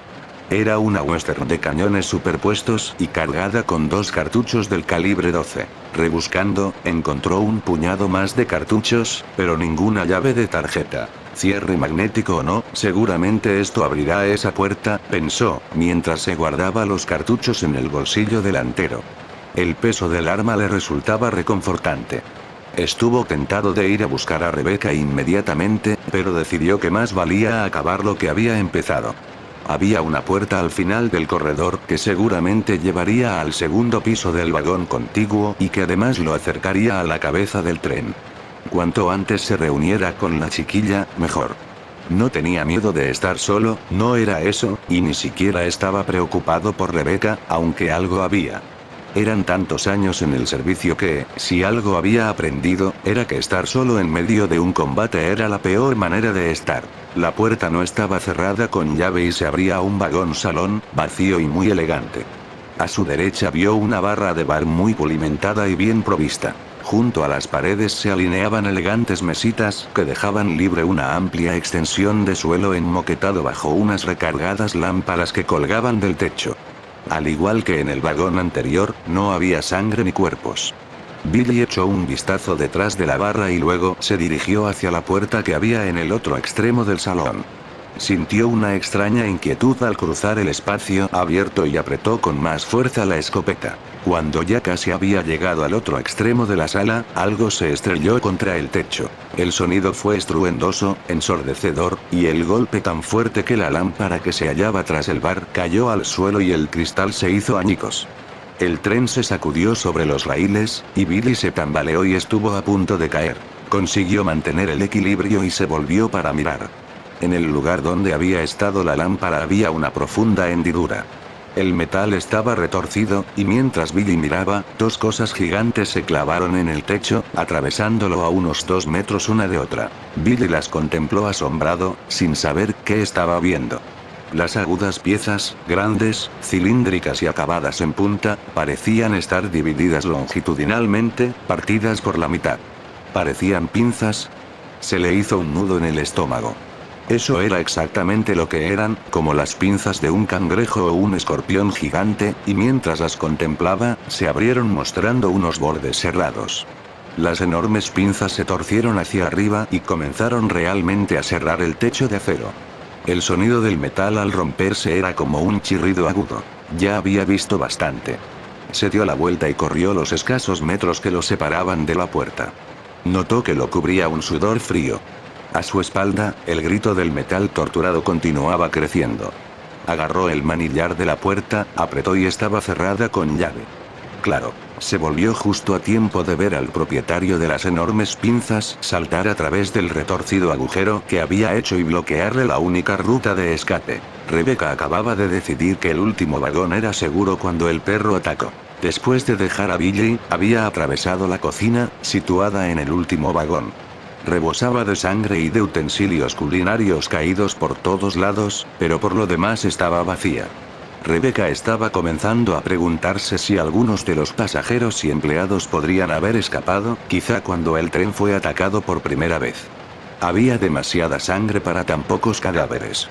Era una Western de cañones superpuestos y cargada con 2 cartuchos del calibre 12. Rebuscando, encontró un puñado más de cartuchos, pero ninguna llave de tarjeta. Cierre magnético o no, seguramente esto abrirá esa puerta, pensó, mientras se guardaba los cartuchos en el bolsillo delantero. El peso del arma le resultaba reconfortante. Estuvo tentado de ir a buscar a Rebecca inmediatamente, pero decidió que más valía acabar lo que había empezado. Había una puerta al final del corredor que seguramente llevaría al segundo piso del vagón contiguo y que además lo acercaría a la cabeza del tren. Cuanto antes se reuniera con la chiquilla, mejor. No tenía miedo de estar solo, no era eso, y ni siquiera estaba preocupado por Rebecca, aunque algo había. Eran tantos años en el servicio que, si algo había aprendido, era que estar solo en medio de un combate era la peor manera de estar. La puerta no estaba cerrada con llave y se abría a un vagón salón, vacío y muy elegante. A su derecha vio una barra de bar muy pulimentada y bien provista. Junto a las paredes se alineaban elegantes mesitas que dejaban libre una amplia extensión de suelo enmoquetado bajo unas recargadas lámparas que colgaban del techo. Al igual que en el vagón anterior, no había sangre ni cuerpos. Billy echó un vistazo detrás de la barra y luego se dirigió hacia la puerta que había en el otro extremo del salón. Sintió una extraña inquietud al cruzar el espacio abierto y apretó con más fuerza la escopeta. Cuando ya casi había llegado al otro extremo de la sala, algo se estrelló contra el techo. El sonido fue estruendoso, ensordecedor, y el golpe tan fuerte que la lámpara que se hallaba tras el bar cayó al suelo y el cristal se hizo añicos. El tren se sacudió sobre los raíles, y Billy se tambaleó y estuvo a punto de caer. Consiguió mantener el equilibrio y se volvió para mirar. En el lugar donde había estado la lámpara había una profunda hendidura. El metal estaba retorcido, y mientras Billy miraba, 2 cosas gigantes se clavaron en el techo, atravesándolo a unos 2 metros una de otra. Billy las contempló asombrado, sin saber qué estaba viendo. Las agudas piezas, grandes, cilíndricas y acabadas en punta, parecían estar divididas longitudinalmente, partidas por la mitad. ¿Parecían pinzas? Se le hizo un nudo en el estómago. Eso era exactamente lo que eran, como las pinzas de un cangrejo o un escorpión gigante, y mientras las contemplaba, se abrieron mostrando unos bordes serrados. Las enormes pinzas se torcieron hacia arriba y comenzaron realmente a serrar el techo de acero. El sonido del metal al romperse era como un chirrido agudo. Ya había visto bastante. Se dio la vuelta y corrió los escasos metros que lo separaban de la puerta. Notó que lo cubría un sudor frío. A su espalda, el grito del metal torturado continuaba creciendo. Agarró el manillar de la puerta, apretó y estaba cerrada con llave. Claro. Se volvió justo a tiempo de ver al propietario de las enormes pinzas saltar a través del retorcido agujero que había hecho y bloquearle la única ruta de escape. Rebecca acababa de decidir que el último vagón era seguro cuando el perro atacó. Después de dejar a Billy, había atravesado la cocina, situada en el último vagón. Rebosaba de sangre y de utensilios culinarios caídos por todos lados, pero por lo demás estaba vacía. Rebecca estaba comenzando a preguntarse si algunos de los pasajeros y empleados podrían haber escapado, quizá cuando el tren fue atacado por primera vez. Había demasiada sangre para tan pocos cadáveres.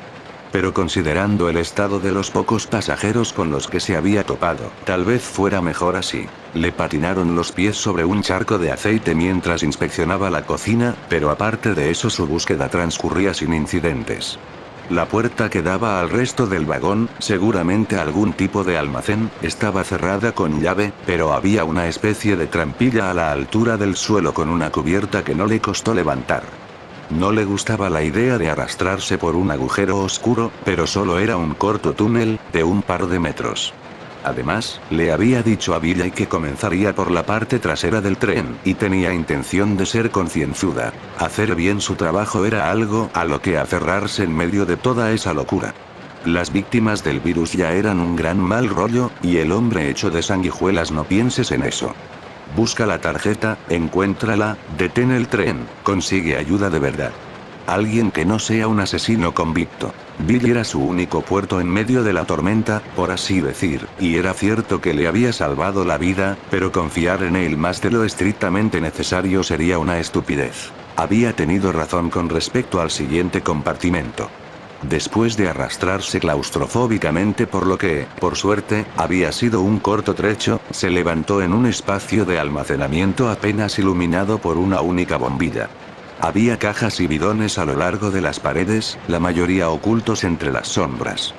Pero considerando el estado de los pocos pasajeros con los que se había topado, tal vez fuera mejor así. Le patinaron los pies sobre un charco de aceite mientras inspeccionaba la cocina, pero aparte de eso su búsqueda transcurría sin incidentes. La puerta que daba al resto del vagón, seguramente algún tipo de almacén, estaba cerrada con llave, pero había una especie de trampilla a la altura del suelo con una cubierta que no le costó levantar. No le gustaba la idea de arrastrarse por un agujero oscuro, pero solo era un corto túnel, de un par de metros. Además, le había dicho a Billy que comenzaría por la parte trasera del tren, y tenía intención de ser concienzuda. Hacer bien su trabajo era algo a lo que aferrarse en medio de toda esa locura. Las víctimas del virus ya eran un gran mal rollo, y el hombre hecho de sanguijuelas no pienses en eso. Busca la tarjeta, encuéntrala, detén el tren, consigue ayuda de verdad. Alguien que no sea un asesino convicto. Billy era su único puerto en medio de la tormenta, por así decir, y era cierto que le había salvado la vida, pero confiar en él más de lo estrictamente necesario sería una estupidez. Había tenido razón con respecto al siguiente compartimento. Después de arrastrarse claustrofóbicamente por lo que, por suerte, había sido un corto trecho, se levantó en un espacio de almacenamiento apenas iluminado por una única bombilla. Había cajas y bidones a lo largo de las paredes, la mayoría ocultos entre las sombras.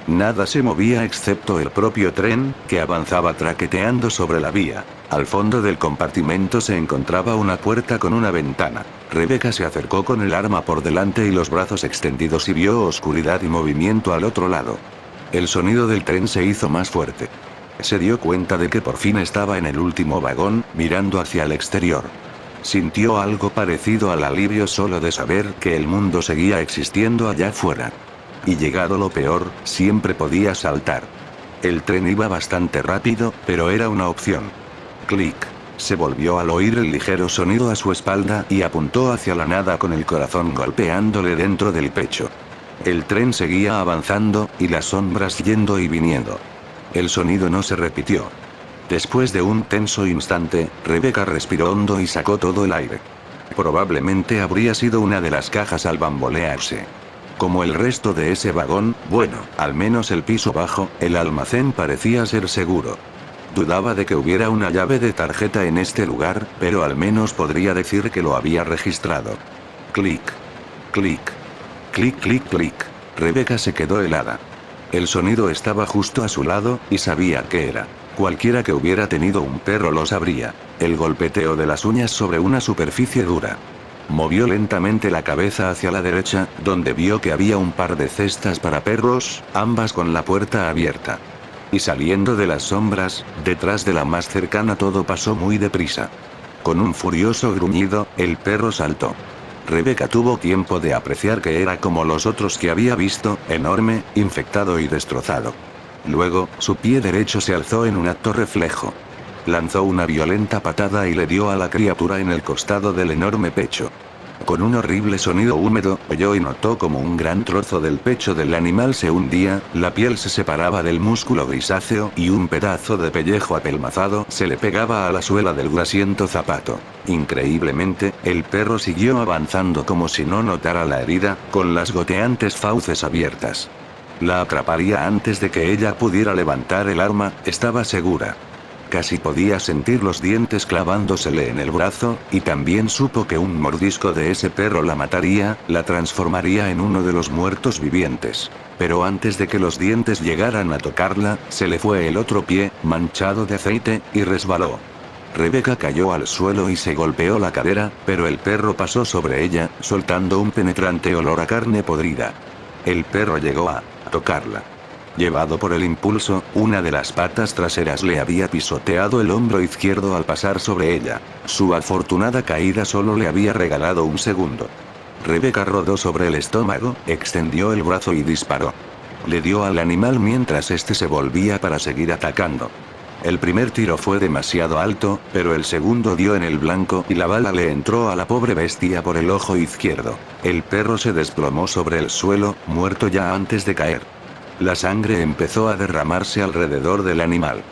Nada se movía excepto el propio tren, que avanzaba traqueteando sobre la vía. Al fondo del compartimento se encontraba una puerta con una ventana. Rebecca se acercó con el arma por delante y los brazos extendidos y vio oscuridad y movimiento al otro lado. El sonido del tren se hizo más fuerte. Se dio cuenta de que por fin estaba en el último vagón, mirando hacia el exterior. Sintió algo parecido al alivio solo de saber que el mundo seguía existiendo allá afuera. Y llegado lo peor, siempre podía saltar. El tren iba bastante rápido, pero era una opción. Clic. Se volvió al oír el ligero sonido a su espalda y apuntó hacia la nada con el corazón golpeándole dentro del pecho. El tren seguía avanzando, y las sombras yendo y viniendo. El sonido no se repitió. Después de un tenso instante, Rebecca respiró hondo y sacó todo el aire. Probablemente habría sido una de las cajas al bambolearse. Como el resto de ese vagón, bueno, al menos el piso bajo, el almacén parecía ser seguro. Dudaba de que hubiera una llave de tarjeta en este lugar, pero al menos podría decir que lo había registrado. Clic. Clic. Clic, clic, clic. Rebecca se quedó helada. El sonido estaba justo a su lado, y sabía qué era. Cualquiera que hubiera tenido un perro lo sabría. El golpeteo de las uñas sobre una superficie dura. Movió lentamente la cabeza hacia la derecha, donde vio que había un par de cestas para perros, ambas con la puerta abierta. Y saliendo de las sombras, detrás de la más cercana todo pasó muy deprisa. Con un furioso gruñido, el perro saltó. Rebecca tuvo tiempo de apreciar que era como los otros que había visto, enorme, infectado y destrozado. Luego, su pie derecho se alzó en un acto reflejo. Lanzó una violenta patada y le dio a la criatura en el costado del enorme pecho. Con un horrible sonido húmedo, oyó y notó como un gran trozo del pecho del animal se hundía, la piel se separaba del músculo grisáceo y un pedazo de pellejo apelmazado se le pegaba a la suela del grasiento zapato. Increíblemente, el perro siguió avanzando como si no notara la herida, con las goteantes fauces abiertas. La atraparía antes de que ella pudiera levantar el arma, estaba segura. Casi podía sentir los dientes clavándosele en el brazo, y también supo que un mordisco de ese perro la mataría, la transformaría en uno de los muertos vivientes. Pero antes de que los dientes llegaran a tocarla, se le fue el otro pie, manchado de aceite, y resbaló. Rebecca cayó al suelo y se golpeó la cadera, pero el perro pasó sobre ella, soltando un penetrante olor a carne podrida. El perro llegó a tocarla. Llevado por el impulso, una de las patas traseras le había pisoteado el hombro izquierdo al pasar sobre ella. Su afortunada caída solo le había regalado un segundo. Rebecca rodó sobre el estómago, extendió el brazo y disparó. Le dio al animal mientras este se volvía para seguir atacando. El primer tiro fue demasiado alto, pero el segundo dio en el blanco y la bala le entró a la pobre bestia por el ojo izquierdo. El perro se desplomó sobre el suelo, muerto ya antes de caer. La sangre empezó a derramarse alrededor del animal.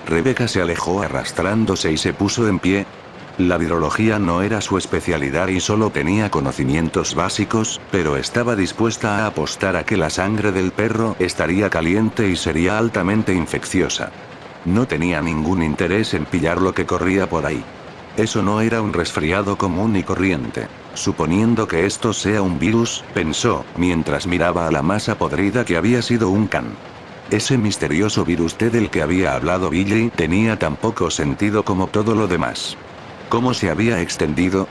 Rebecca se alejó arrastrándose y se puso en pie. La virología no era su especialidad y solo tenía conocimientos básicos, pero estaba dispuesta a apostar a que la sangre del perro estaría caliente y sería altamente infecciosa. No tenía ningún interés en pillar lo que corría por ahí. Eso no era un resfriado común y corriente. Suponiendo que esto sea un virus, pensó, mientras miraba a la masa podrida que había sido un can. Ese misterioso virus T del que había hablado Billy tenía tan poco sentido como todo lo demás. ¿Cómo se había extendido?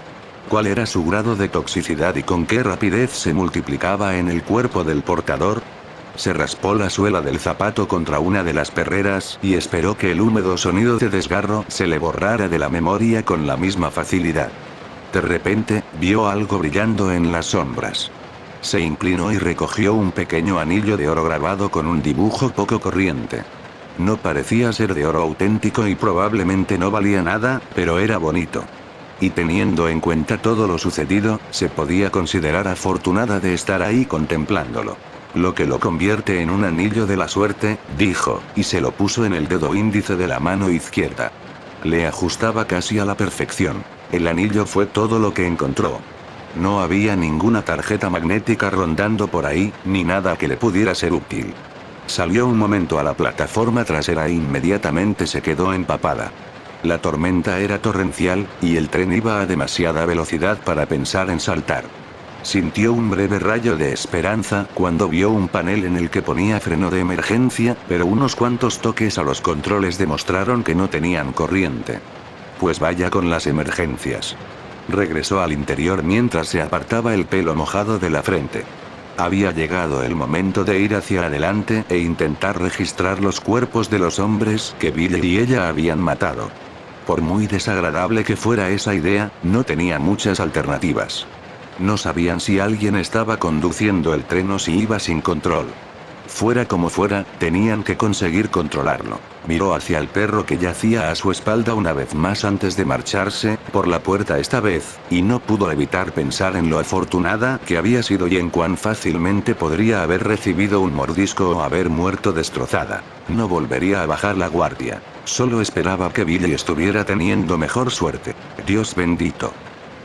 ¿Cuál era su grado de toxicidad y con qué rapidez se multiplicaba en el cuerpo del portador? Se raspó la suela del zapato contra una de las perreras y esperó que el húmedo sonido de desgarro se le borrara de la memoria con la misma facilidad. De repente, vio algo brillando en las sombras. Se inclinó y recogió un pequeño anillo de oro grabado con un dibujo poco corriente. No parecía ser de oro auténtico y probablemente no valía nada, pero era bonito. Y teniendo en cuenta todo lo sucedido, se podía considerar afortunada de estar ahí contemplándolo. Lo que lo convierte en un anillo de la suerte, dijo, y se lo puso en el dedo índice de la mano izquierda. Le ajustaba casi a la perfección. El anillo fue todo lo que encontró. No había ninguna tarjeta magnética rondando por ahí, ni nada que le pudiera ser útil. Salió un momento a la plataforma trasera e inmediatamente se quedó empapada. La tormenta era torrencial, y el tren iba a demasiada velocidad para pensar en saltar. Sintió un breve rayo de esperanza cuando vio un panel en el que ponía freno de emergencia, pero unos cuantos toques a los controles demostraron que no tenían corriente. Pues vaya con las emergencias. Regresó al interior mientras se apartaba el pelo mojado de la frente. Había llegado el momento de ir hacia adelante e intentar registrar los cuerpos de los hombres que Billy y ella habían matado. Por muy desagradable que fuera esa idea, no tenía muchas alternativas. No sabían si alguien estaba conduciendo el tren o si iba sin control. Fuera como fuera, tenían que conseguir controlarlo. Miró hacia el perro que yacía a su espalda una vez más antes de marcharse, por la puerta esta vez, y no pudo evitar pensar en lo afortunada que había sido y en cuán fácilmente podría haber recibido un mordisco o haber muerto destrozada. No volvería a bajar la guardia. Solo esperaba que Billy estuviera teniendo mejor suerte. Dios bendito.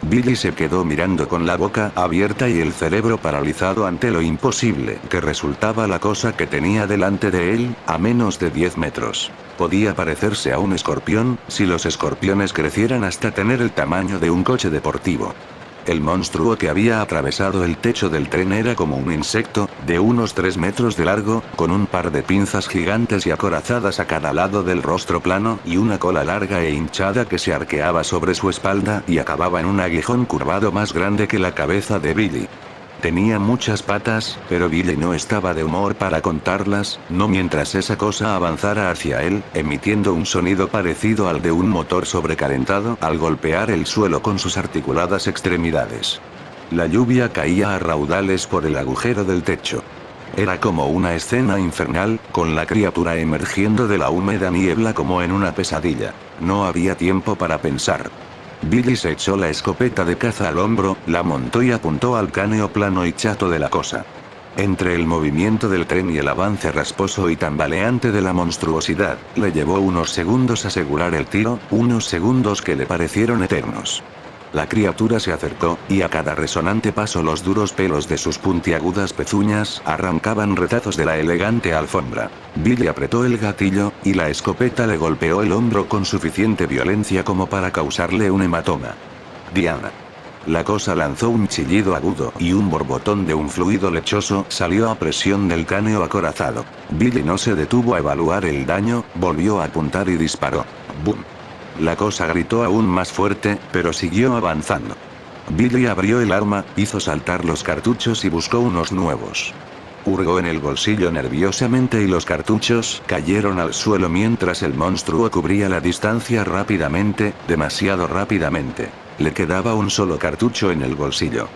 Billy se quedó mirando con la boca abierta y el cerebro paralizado ante lo imposible que resultaba la cosa que tenía delante de él, a menos de 10 metros. Podía parecerse a un escorpión, si los escorpiones crecieran hasta tener el tamaño de un coche deportivo. El monstruo que había atravesado el techo del tren era como un insecto, de unos 3 metros de largo, con un par de pinzas gigantes y acorazadas a cada lado del rostro plano y una cola larga e hinchada que se arqueaba sobre su espalda y acababa en un aguijón curvado más grande que la cabeza de Billy. Tenía muchas patas, pero Billy no estaba de humor para contarlas, no mientras esa cosa avanzara hacia él, emitiendo un sonido parecido al de un motor sobrecalentado al golpear el suelo con sus articuladas extremidades. La lluvia caía a raudales por el agujero del techo. Era como una escena infernal, con la criatura emergiendo de la húmeda niebla como en una pesadilla. No había tiempo para pensar. Billy se echó la escopeta de caza al hombro, la montó y apuntó al cráneo plano y chato de la cosa. Entre el movimiento del tren y el avance rasposo y tambaleante de la monstruosidad, le llevó unos segundos asegurar el tiro, unos segundos que le parecieron eternos. La criatura se acercó, y a cada resonante paso los duros pelos de sus puntiagudas pezuñas arrancaban retazos de la elegante alfombra. Billy apretó el gatillo, y la escopeta le golpeó el hombro con suficiente violencia como para causarle un hematoma. Diana. La cosa lanzó un chillido agudo y un borbotón de un fluido lechoso salió a presión del cráneo acorazado. Billy no se detuvo a evaluar el daño, volvió a apuntar y disparó. ¡Bum! La cosa gritó aún más fuerte, pero siguió avanzando. Billy abrió el arma, hizo saltar los cartuchos y buscó unos nuevos. Hurgó en el bolsillo nerviosamente y los cartuchos cayeron al suelo mientras el monstruo cubría la distancia rápidamente, demasiado rápidamente. Le quedaba un solo cartucho en el bolsillo.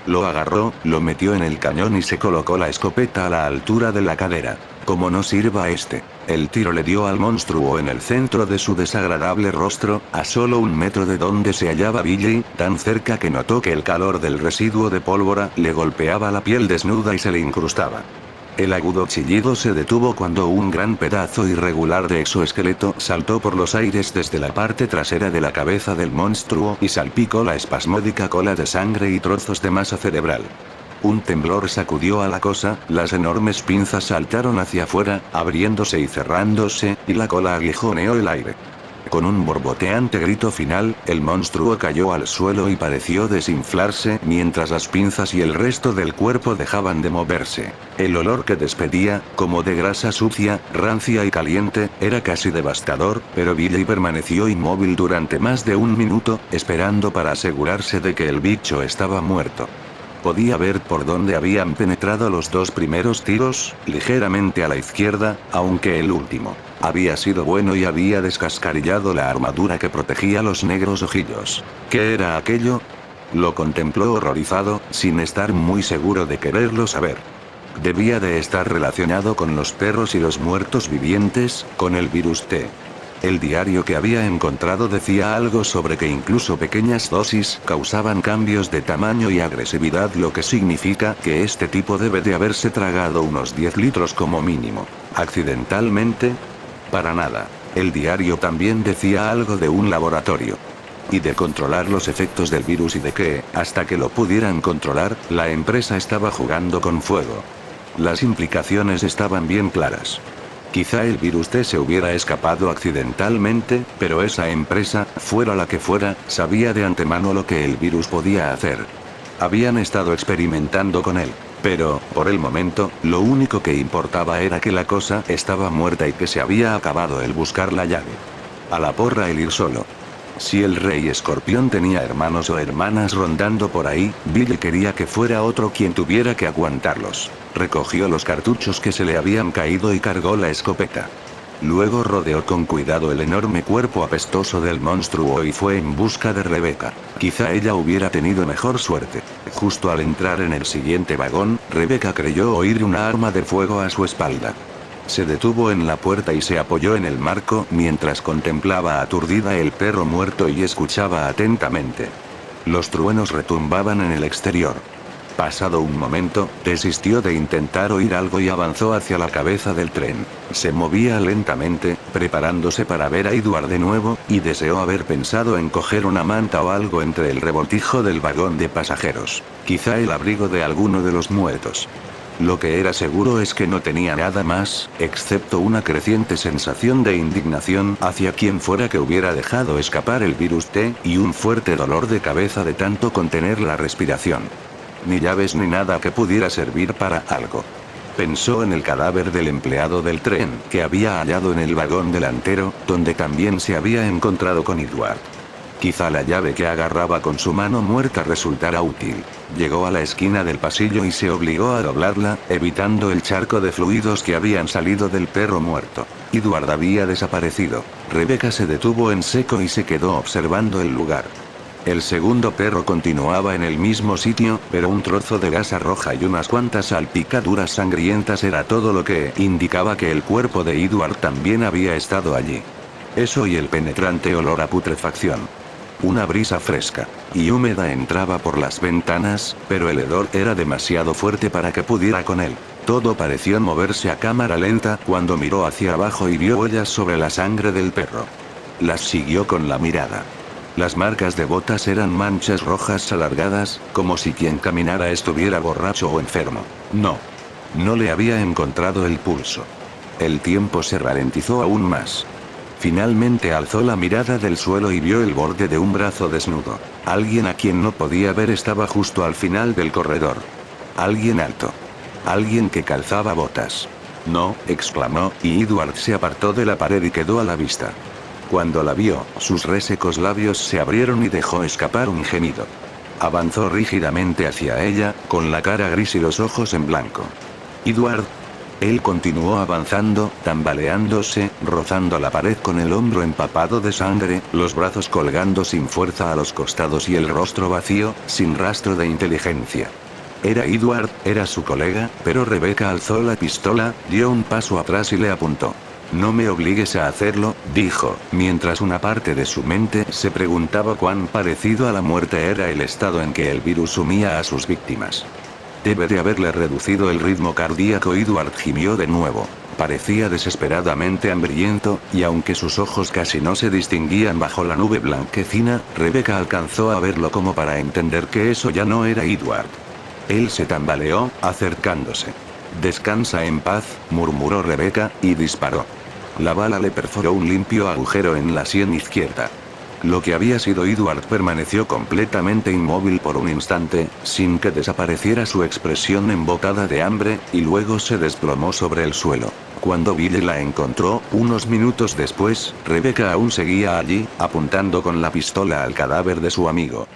Lo agarró, lo metió en el cañón y se colocó la escopeta a la altura de la cadera. Como no sirva este. El tiro le dio al monstruo en el centro de su desagradable rostro, a solo 1 metro de donde se hallaba Billy, tan cerca que notó que el calor del residuo de pólvora le golpeaba la piel desnuda y se le incrustaba. El agudo chillido se detuvo cuando un gran pedazo irregular de exoesqueleto saltó por los aires desde la parte trasera de la cabeza del monstruo y salpicó la espasmódica cola de sangre y trozos de masa cerebral. Un temblor sacudió a la cosa, las enormes pinzas saltaron hacia afuera, abriéndose y cerrándose, y la cola aguijoneó el aire. Con un borboteante grito final, el monstruo cayó al suelo y pareció desinflarse mientras las pinzas y el resto del cuerpo dejaban de moverse. El olor que despedía, como de grasa sucia, rancia y caliente, era casi devastador, pero Billy permaneció inmóvil durante más de 1 minuto, esperando para asegurarse de que el bicho estaba muerto. Podía ver por dónde habían penetrado los 2 primeros tiros, ligeramente a la izquierda, aunque el último había sido bueno y había descascarillado la armadura que protegía los negros ojillos. ¿Qué era aquello? Lo contempló horrorizado, sin estar muy seguro de quererlo saber. Debía de estar relacionado con los perros y los muertos vivientes, con el virus T. El diario que había encontrado decía algo sobre que incluso pequeñas dosis causaban cambios de tamaño y agresividad, lo que significa que este tipo debe de haberse tragado unos 10 litros como mínimo. ¿Accidentalmente? Para nada. El diario también decía algo de un laboratorio. Y de controlar los efectos del virus y de que, hasta que lo pudieran controlar, la empresa estaba jugando con fuego. Las implicaciones estaban bien claras. Quizá el virus T se hubiera escapado accidentalmente, pero esa empresa, fuera la que fuera, sabía de antemano lo que el virus podía hacer. Habían estado experimentando con él. Pero, por el momento, lo único que importaba era que la cosa estaba muerta y que se había acabado el buscar la llave. A la porra el ir solo. Si el rey escorpión tenía hermanos o hermanas rondando por ahí, Billy quería que fuera otro quien tuviera que aguantarlos. Recogió los cartuchos que se le habían caído y cargó la escopeta. Luego rodeó con cuidado el enorme cuerpo apestoso del monstruo y fue en busca de Rebecca. Quizá ella hubiera tenido mejor suerte. Justo al entrar en el siguiente vagón, Rebecca creyó oír una arma de fuego a su espalda. Se detuvo en la puerta y se apoyó en el marco mientras contemplaba aturdida el perro muerto y escuchaba atentamente. Los truenos retumbaban en el exterior. Pasado un momento, desistió de intentar oír algo y avanzó hacia la cabeza del tren. Se movía lentamente, preparándose para ver a Edward de nuevo, y deseó haber pensado en coger una manta o algo entre el revoltijo del vagón de pasajeros. Quizá el abrigo de alguno de los muertos. Lo que era seguro es que no tenía nada más, excepto una creciente sensación de indignación hacia quien fuera que hubiera dejado escapar el virus T, y un fuerte dolor de cabeza de tanto contener la respiración. Ni llaves ni nada que pudiera servir para algo. Pensó en el cadáver del empleado del tren que había hallado en el vagón delantero, donde también se había encontrado con Edward. Quizá la llave que agarraba con su mano muerta resultara útil. Llegó a la esquina del pasillo y se obligó a doblarla, evitando el charco de fluidos que habían salido del perro muerto. Edward había desaparecido. Rebecca se detuvo en seco y se quedó observando el lugar. El segundo perro continuaba en el mismo sitio, pero un trozo de gasa roja y unas cuantas salpicaduras sangrientas era todo lo que indicaba que el cuerpo de Edward también había estado allí. Eso y el penetrante olor a putrefacción. Una brisa fresca y húmeda entraba por las ventanas, pero el hedor era demasiado fuerte para que pudiera con él. Todo pareció moverse a cámara lenta cuando miró hacia abajo y vio huellas sobre la sangre del perro. Las siguió con la mirada. Las marcas de botas eran manchas rojas alargadas, como si quien caminara estuviera borracho o enfermo. No le había encontrado el pulso. El tiempo se ralentizó aún más. Finalmente alzó la mirada del suelo y vio el borde de un brazo desnudo. Alguien a quien no podía ver estaba justo al final del corredor. Alguien alto. Alguien que calzaba botas. No, exclamó, y Edward se apartó de la pared y quedó a la vista. Cuando la vio, sus resecos labios se abrieron y dejó escapar un gemido. Avanzó rígidamente hacia ella, con la cara gris y los ojos en blanco. Edward. Él continuó avanzando, tambaleándose, rozando la pared con el hombro empapado de sangre, los brazos colgando sin fuerza a los costados y el rostro vacío, sin rastro de inteligencia. Era Edward, era su colega, pero Rebecca alzó la pistola, dio un paso atrás y le apuntó. No me obligues a hacerlo, dijo, mientras una parte de su mente se preguntaba cuán parecido a la muerte era el estado en que el virus sumía a sus víctimas. Debe de haberle reducido el ritmo cardíaco. Edward gimió de nuevo. Parecía desesperadamente hambriento, y aunque sus ojos casi no se distinguían bajo la nube blanquecina, Rebecca alcanzó a verlo como para entender que eso ya no era Edward. Él se tambaleó, acercándose. Descansa en paz, murmuró Rebecca, y disparó. La bala le perforó un limpio agujero en la sien izquierda. Lo que había sido Edward permaneció completamente inmóvil por un instante, sin que desapareciera su expresión embocada de hambre, y luego se desplomó sobre el suelo. Cuando Bill la encontró, unos minutos después, Rebecca aún seguía allí, apuntando con la pistola al cadáver de su amigo.